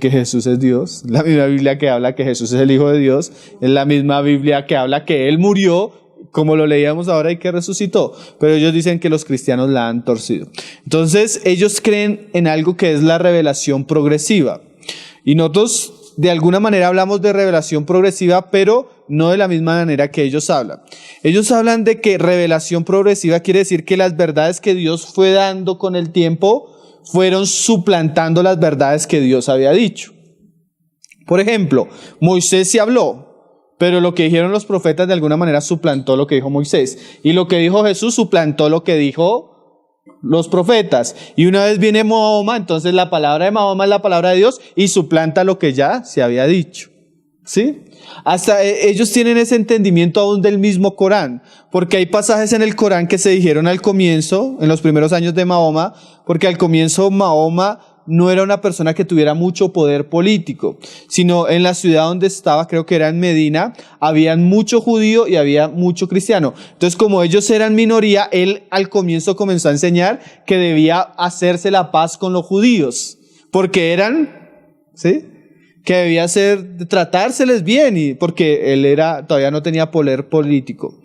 que Jesús es Dios, la misma Biblia que habla que Jesús es el Hijo de Dios, es la misma Biblia que habla que Él murió, como lo leíamos ahora, y que resucitó. Pero ellos dicen que los cristianos la han torcido. Entonces ellos creen en algo que es la revelación progresiva. Y nosotros de alguna manera hablamos de revelación progresiva, pero no de la misma manera que ellos hablan. Ellos hablan de que revelación progresiva quiere decir que las verdades que Dios fue dando con el tiempo fueron suplantando las verdades que Dios había dicho. Por ejemplo, Moisés sí habló, pero lo que dijeron los profetas de alguna manera suplantó lo que dijo Moisés. Y lo que dijo Jesús suplantó lo que dijo los profetas. Y una vez viene Mahoma, entonces la palabra de Mahoma es la palabra de Dios y suplanta lo que ya se había dicho. ¿Sí? Hasta ellos tienen ese entendimiento aún del mismo Corán, porque hay pasajes en el Corán que se dijeron al comienzo, en los primeros años de Mahoma, porque al comienzo Mahoma no era una persona que tuviera mucho poder político, sino en la ciudad donde estaba, creo que era en Medina, había mucho judío y había mucho cristiano. Entonces, como ellos eran minoría, él al comienzo comenzó a enseñar que debía hacerse la paz con los judíos, porque eran, ¿sí?, que debía tratárseles bien, y porque él todavía no tenía poder político.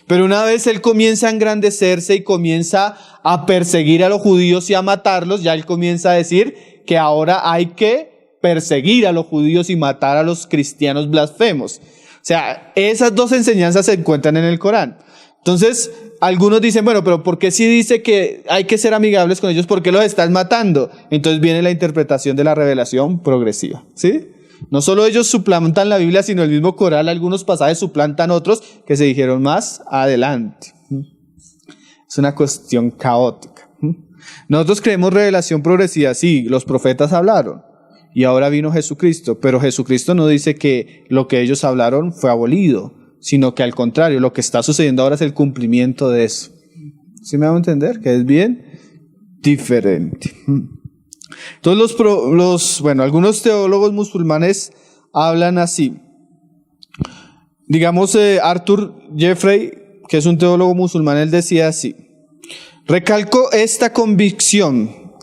Pero una vez él comienza a engrandecerse y comienza a perseguir a los judíos y a matarlos, ya él comienza a decir que ahora hay que perseguir a los judíos y matar a los cristianos blasfemos. O sea, esas dos enseñanzas se encuentran en el Corán. Entonces, algunos dicen, bueno, pero ¿por qué si dice que hay que ser amigables con ellos? ¿Por qué los están matando? Entonces viene la interpretación de la revelación progresiva, ¿sí? No solo ellos suplantan la Biblia, sino el mismo Corán, algunos pasajes suplantan otros que se dijeron más adelante. Es una cuestión caótica. Nosotros creemos revelación progresiva, sí, los profetas hablaron y ahora vino Jesucristo, pero Jesucristo no dice que lo que ellos hablaron fue abolido, sino que al contrario, lo que está sucediendo ahora es el cumplimiento de eso. ¿Sí me hago entender? Que es bien diferente. Entonces algunos teólogos musulmanes hablan así. Digamos, Arthur Jeffrey, que es un teólogo musulmán, él decía así: recalco esta convicción,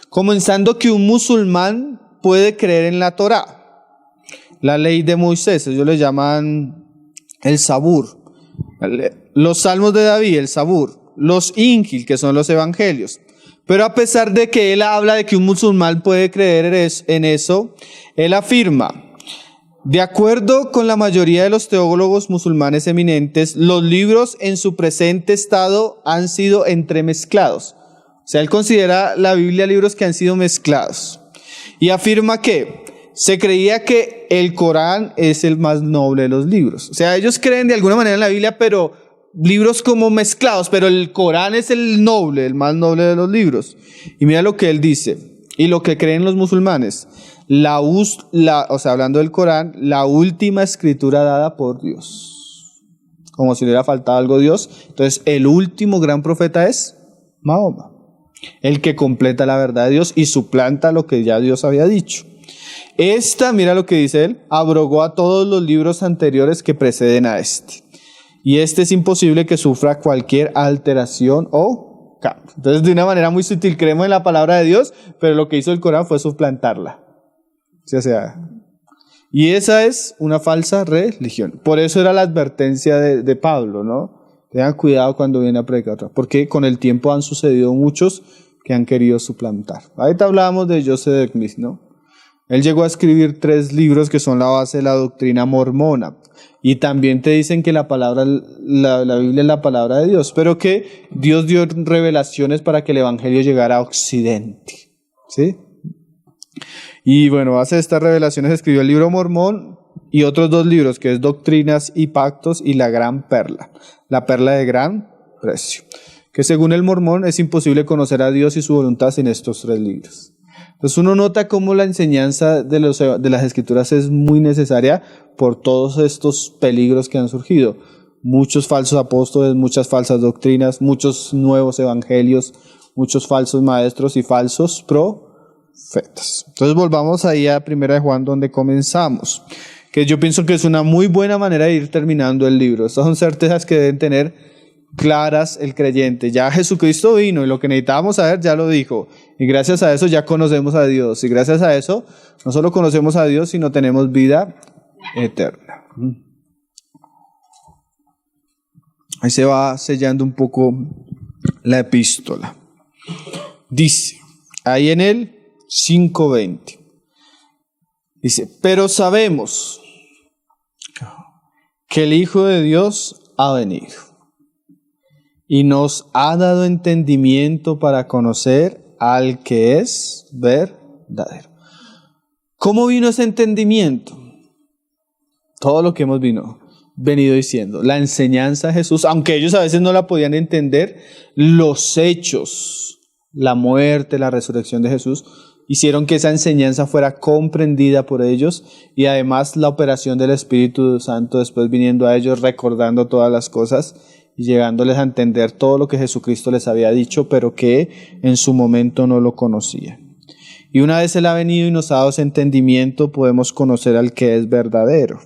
comenzando que un musulmán puede creer en la Torá, la ley de Moisés, ellos le llaman el Zabur, los salmos de David, el Zabur, los Injil, que son los evangelios. Pero a pesar de que él habla de que un musulmán puede creer en eso, él afirma: de acuerdo con la mayoría de los teólogos musulmanes eminentes, los libros en su presente estado han sido entremezclados. O sea, él considera la Biblia libros que han sido mezclados. y afirma que se creía que el Corán es el más noble de los libros. O sea, ellos creen de alguna manera en la Biblia, pero libros como mezclados, pero el Corán es el noble, el más noble de los libros. Y mira lo que él dice, y lo que creen los musulmanes, o sea, hablando del Corán, la última escritura dada por Dios. Como si le hubiera faltado algo a Dios. Entonces, el último gran profeta es Mahoma, el que completa la verdad de Dios y suplanta lo que ya Dios había dicho. Mira lo que dice él, abrogó a todos los libros anteriores que preceden a este. Y es imposible que sufra cualquier alteración o cambio. Entonces, de una manera muy sutil, creemos en la palabra de Dios, pero lo que hizo el Corán fue suplantarla. O sea, y esa es una falsa religión. Por eso era la advertencia de Pablo, ¿no? Tengan cuidado cuando viene a predicar otra, porque con el tiempo han sucedido muchos que han querido suplantar. Ahorita hablábamos de Joseph Smith, ¿no? Él llegó a escribir 3 libros que son la base de la doctrina mormona. Y también te dicen que la Biblia es la palabra de Dios, pero que Dios dio revelaciones para que el evangelio llegara a Occidente. ¿Sí? Y bueno, a base de estas revelaciones escribió el libro Mormón y otros 2 libros, que es Doctrinas y Pactos y La Gran Perla, la perla de gran precio. Que según el Mormón es imposible conocer a Dios y su voluntad sin estos 3 libros. Entonces uno nota cómo la enseñanza de las Escrituras es muy necesaria por todos estos peligros que han surgido. Muchos falsos apóstoles, muchas falsas doctrinas, muchos nuevos evangelios, muchos falsos maestros y falsos profetas. Entonces volvamos ahí a 1 de Juan donde comenzamos, que yo pienso que es una muy buena manera de ir terminando el libro. Estas son certezas que deben tener claras el creyente. Ya Jesucristo vino y lo que necesitábamos saber ya lo dijo. Y gracias a eso ya conocemos a Dios. Y gracias a eso no solo conocemos a Dios, sino tenemos vida eterna. Ahí se va sellando un poco la epístola. Dice, ahí en el 5:20. Dice, pero sabemos que el Hijo de Dios ha venido y nos ha dado entendimiento para conocer al que es verdadero. ¿Cómo vino ese entendimiento? Todo lo que hemos venido diciendo. La enseñanza de Jesús, aunque ellos a veces no la podían entender, los hechos, la muerte, la resurrección de Jesús, hicieron que esa enseñanza fuera comprendida por ellos y además la operación del Espíritu Santo después viniendo a ellos, recordando todas las cosas y llegándoles a entender todo lo que Jesucristo les había dicho, pero que en su momento no lo conocían. Y una vez Él ha venido y nos ha dado ese entendimiento, podemos conocer al que es verdadero.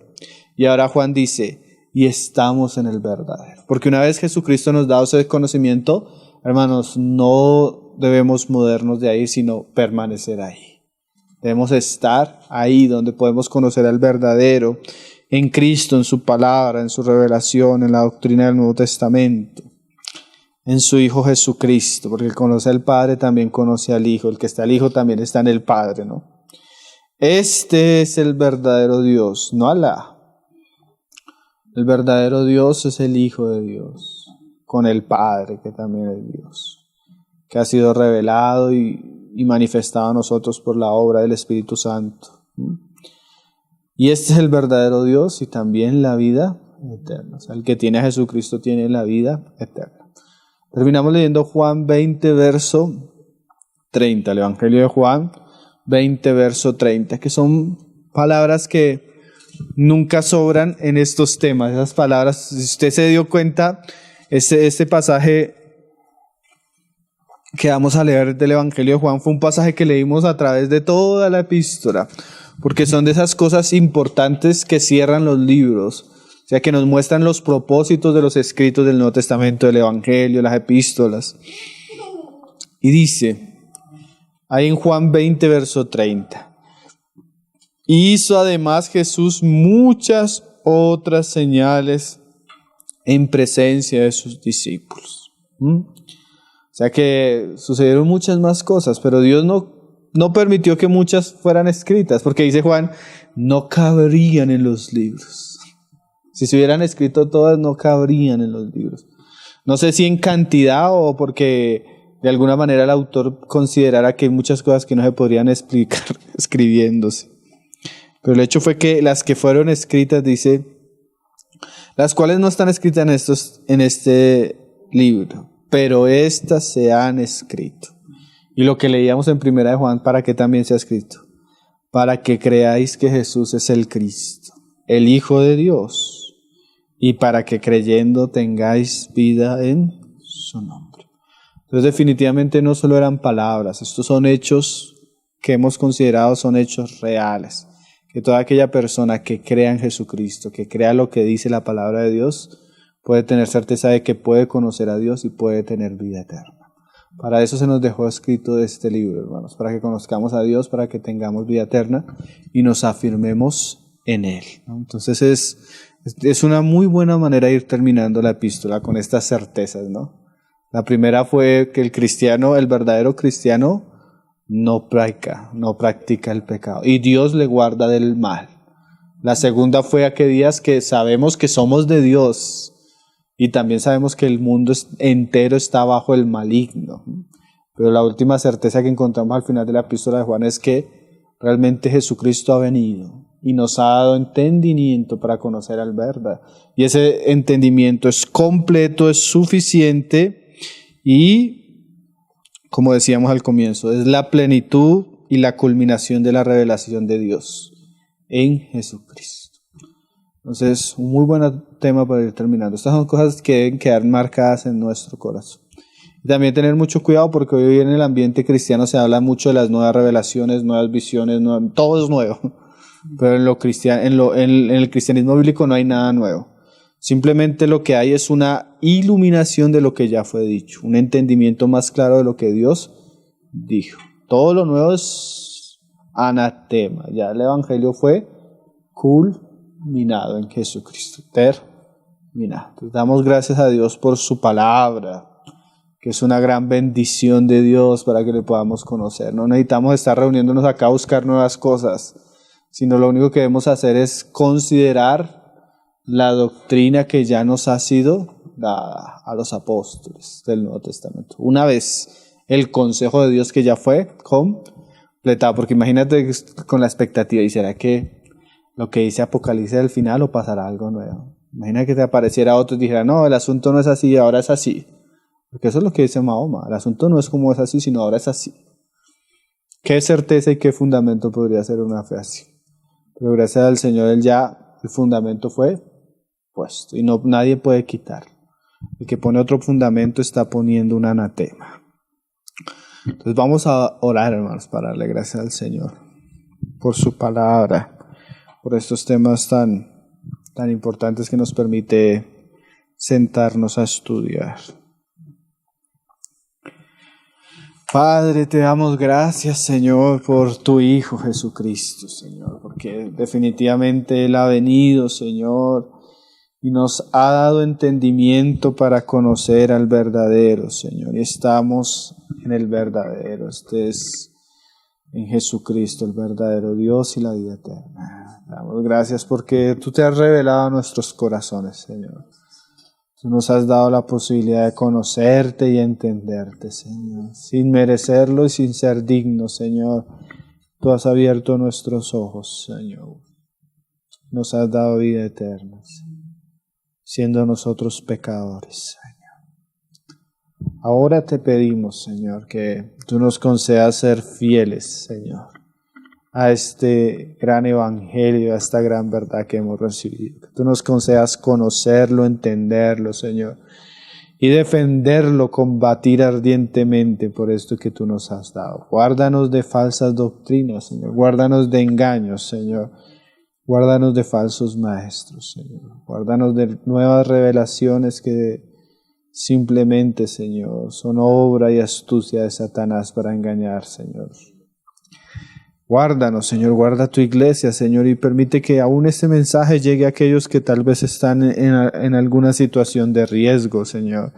Y ahora Juan dice, y estamos en el verdadero. Porque una vez Jesucristo nos da ese conocimiento, hermanos, no debemos movernos de ahí, sino permanecer ahí. Debemos estar ahí donde podemos conocer al verdadero, en Cristo, en su palabra, en su revelación, en la doctrina del Nuevo Testamento, en su Hijo Jesucristo, porque el que conoce al Padre también conoce al Hijo, el que está al Hijo también está en el Padre, ¿no? Este es el verdadero Dios, no Alá. El verdadero Dios es el Hijo de Dios, con el Padre, que también es Dios, que ha sido revelado y manifestado a nosotros por la obra del Espíritu Santo. Y este es el verdadero Dios y también la vida eterna. O sea, el que tiene a Jesucristo tiene la vida eterna. Terminamos leyendo Juan 20, verso 30, el Evangelio de Juan 20, verso 30, que son palabras que nunca sobran en estos temas. Esas palabras, si usted se dio cuenta, este pasaje que vamos a leer del Evangelio de Juan fue un pasaje que leímos a través de toda la epístola, porque son de esas cosas importantes que cierran los libros, o sea, que nos muestran los propósitos de los escritos del Nuevo Testamento, del Evangelio, las epístolas. Y dice, ahí en Juan 20, verso 30, hizo además Jesús muchas otras señales en presencia de sus discípulos. O sea que sucedieron muchas más cosas, pero Dios no permitió que muchas fueran escritas, porque dice Juan, no cabrían en los libros. Si se hubieran escrito todas, no cabrían en los libros. No sé si en cantidad o porque de alguna manera el autor considerara que hay muchas cosas que no se podrían explicar escribiéndose. Pero el hecho fue que las que fueron escritas, dice, las cuales no están escritas en este libro, pero estas se han escrito. Y lo que leíamos en 1 de Juan, para que también sea escrito, para que creáis que Jesús es el Cristo, el Hijo de Dios, y para que creyendo tengáis vida en su nombre. Entonces definitivamente no solo eran palabras, estos son hechos que hemos considerado son hechos reales. Que toda aquella persona que crea en Jesucristo, que crea lo que dice la palabra de Dios, puede tener certeza de que puede conocer a Dios y puede tener vida eterna. Para eso se nos dejó escrito este libro, hermanos, para que conozcamos a Dios, para que tengamos vida eterna y nos afirmemos en Él, ¿no? Entonces es una muy buena manera de ir terminando la epístola con estas certezas, ¿no? La primera fue que el verdadero cristiano, no practica el pecado y Dios le guarda del mal. La segunda fue aquellas que sabemos que somos de Dios y también sabemos que el mundo entero está bajo el maligno. Pero la última certeza que encontramos al final de la epístola de Juan es que realmente Jesucristo ha venido y nos ha dado entendimiento para conocer al verdad. Y ese entendimiento es completo, es suficiente y, como decíamos al comienzo, es la plenitud y la culminación de la revelación de Dios en Jesucristo. Entonces, un muy buen tema para ir terminando. Estas son cosas que deben quedar marcadas en nuestro corazón. Y también tener mucho cuidado porque hoy en el ambiente cristiano se habla mucho de las nuevas revelaciones, nuevas visiones, todo es nuevo. Pero en el cristianismo bíblico no hay nada nuevo. Simplemente lo que hay es una iluminación de lo que ya fue dicho, un entendimiento más claro de lo que Dios dijo. Todo lo nuevo es anatema. Ya el evangelio fue culminado en Jesucristo. Terminado. Entonces, damos gracias a Dios por su palabra, que es una gran bendición de Dios para que le podamos conocer. No necesitamos estar reuniéndonos acá a buscar nuevas cosas, sino lo único que debemos hacer es considerar la doctrina que ya nos ha sido dada a los apóstoles del Nuevo Testamento. Una vez el consejo de Dios que ya fue completado, porque imagínate con la expectativa, ¿y será que lo que dice Apocalipsis al final o pasará algo nuevo? Imagina que te apareciera otro y dijera, no, el asunto no es así, ahora es así. Porque eso es lo que dice Mahoma, el asunto no es como es así, sino ahora es así. ¿Qué certeza y qué fundamento podría ser una fe así? Pero gracias al Señor, el fundamento fue puesto y nadie puede quitarlo. El que pone otro fundamento está poniendo un anatema. Entonces vamos a orar, hermanos, para darle gracias al Señor por su palabra, por estos temas tan importantes que nos permite sentarnos a estudiar. Padre, te damos gracias, Señor, por tu Hijo Jesucristo, Señor, porque definitivamente Él ha venido, Señor, y nos ha dado entendimiento para conocer al verdadero, Señor. Y estamos en el verdadero. Este es en Jesucristo, el verdadero Dios y la vida eterna. Damos gracias porque tú te has revelado a nuestros corazones, Señor. Tú nos has dado la posibilidad de conocerte y entenderte, Señor. Sin merecerlo y sin ser digno, Señor. Tú has abierto nuestros ojos, Señor. Nos has dado vida eterna, Señor, siendo nosotros pecadores, Señor. Ahora te pedimos, Señor, que tú nos concedas ser fieles, Señor, a este gran evangelio, a esta gran verdad que hemos recibido. Que tú nos concedas conocerlo, entenderlo, Señor, y defenderlo, combatir ardientemente por esto que tú nos has dado. Guárdanos de falsas doctrinas, Señor. Guárdanos de engaños, Señor. Guárdanos de falsos maestros, Señor. Guárdanos de nuevas revelaciones que simplemente, Señor, son obra y astucia de Satanás para engañar, Señor. Guárdanos, Señor, guarda tu iglesia, Señor, y permite que aún este mensaje llegue a aquellos que tal vez están en alguna situación de riesgo, Señor.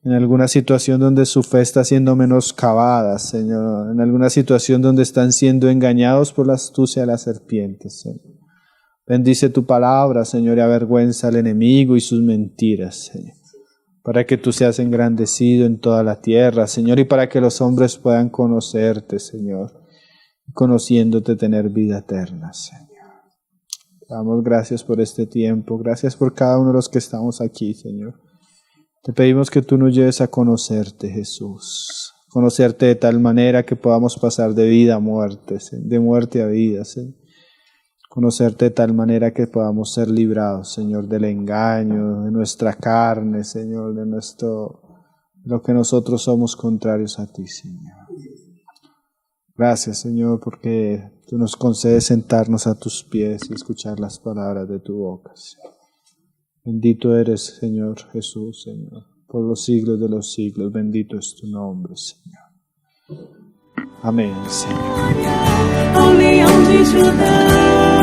En alguna situación donde su fe está siendo menoscabada, Señor. En alguna situación donde están siendo engañados por la astucia de las serpientes, Señor. Bendice tu palabra, Señor, y avergüenza al enemigo y sus mentiras, Señor, para que tú seas engrandecido en toda la tierra, Señor, y para que los hombres puedan conocerte, Señor, y conociéndote tener vida eterna, Señor. Te damos gracias por este tiempo, gracias por cada uno de los que estamos aquí, Señor. Te pedimos que tú nos lleves a conocerte, Jesús. Conocerte de tal manera que podamos pasar de vida a muerte, de muerte a vida, Señor. Conocerte de tal manera que podamos ser librados, Señor, del engaño, de nuestra carne, Señor, de lo que nosotros somos contrarios a ti, Señor. Gracias, Señor, porque tú nos concedes sentarnos a tus pies y escuchar las palabras de tu boca, Señor. Bendito eres, Señor Jesús, Señor, por los siglos de los siglos. Bendito es tu nombre, Señor. Amén, Señor. Ao leão de Judá.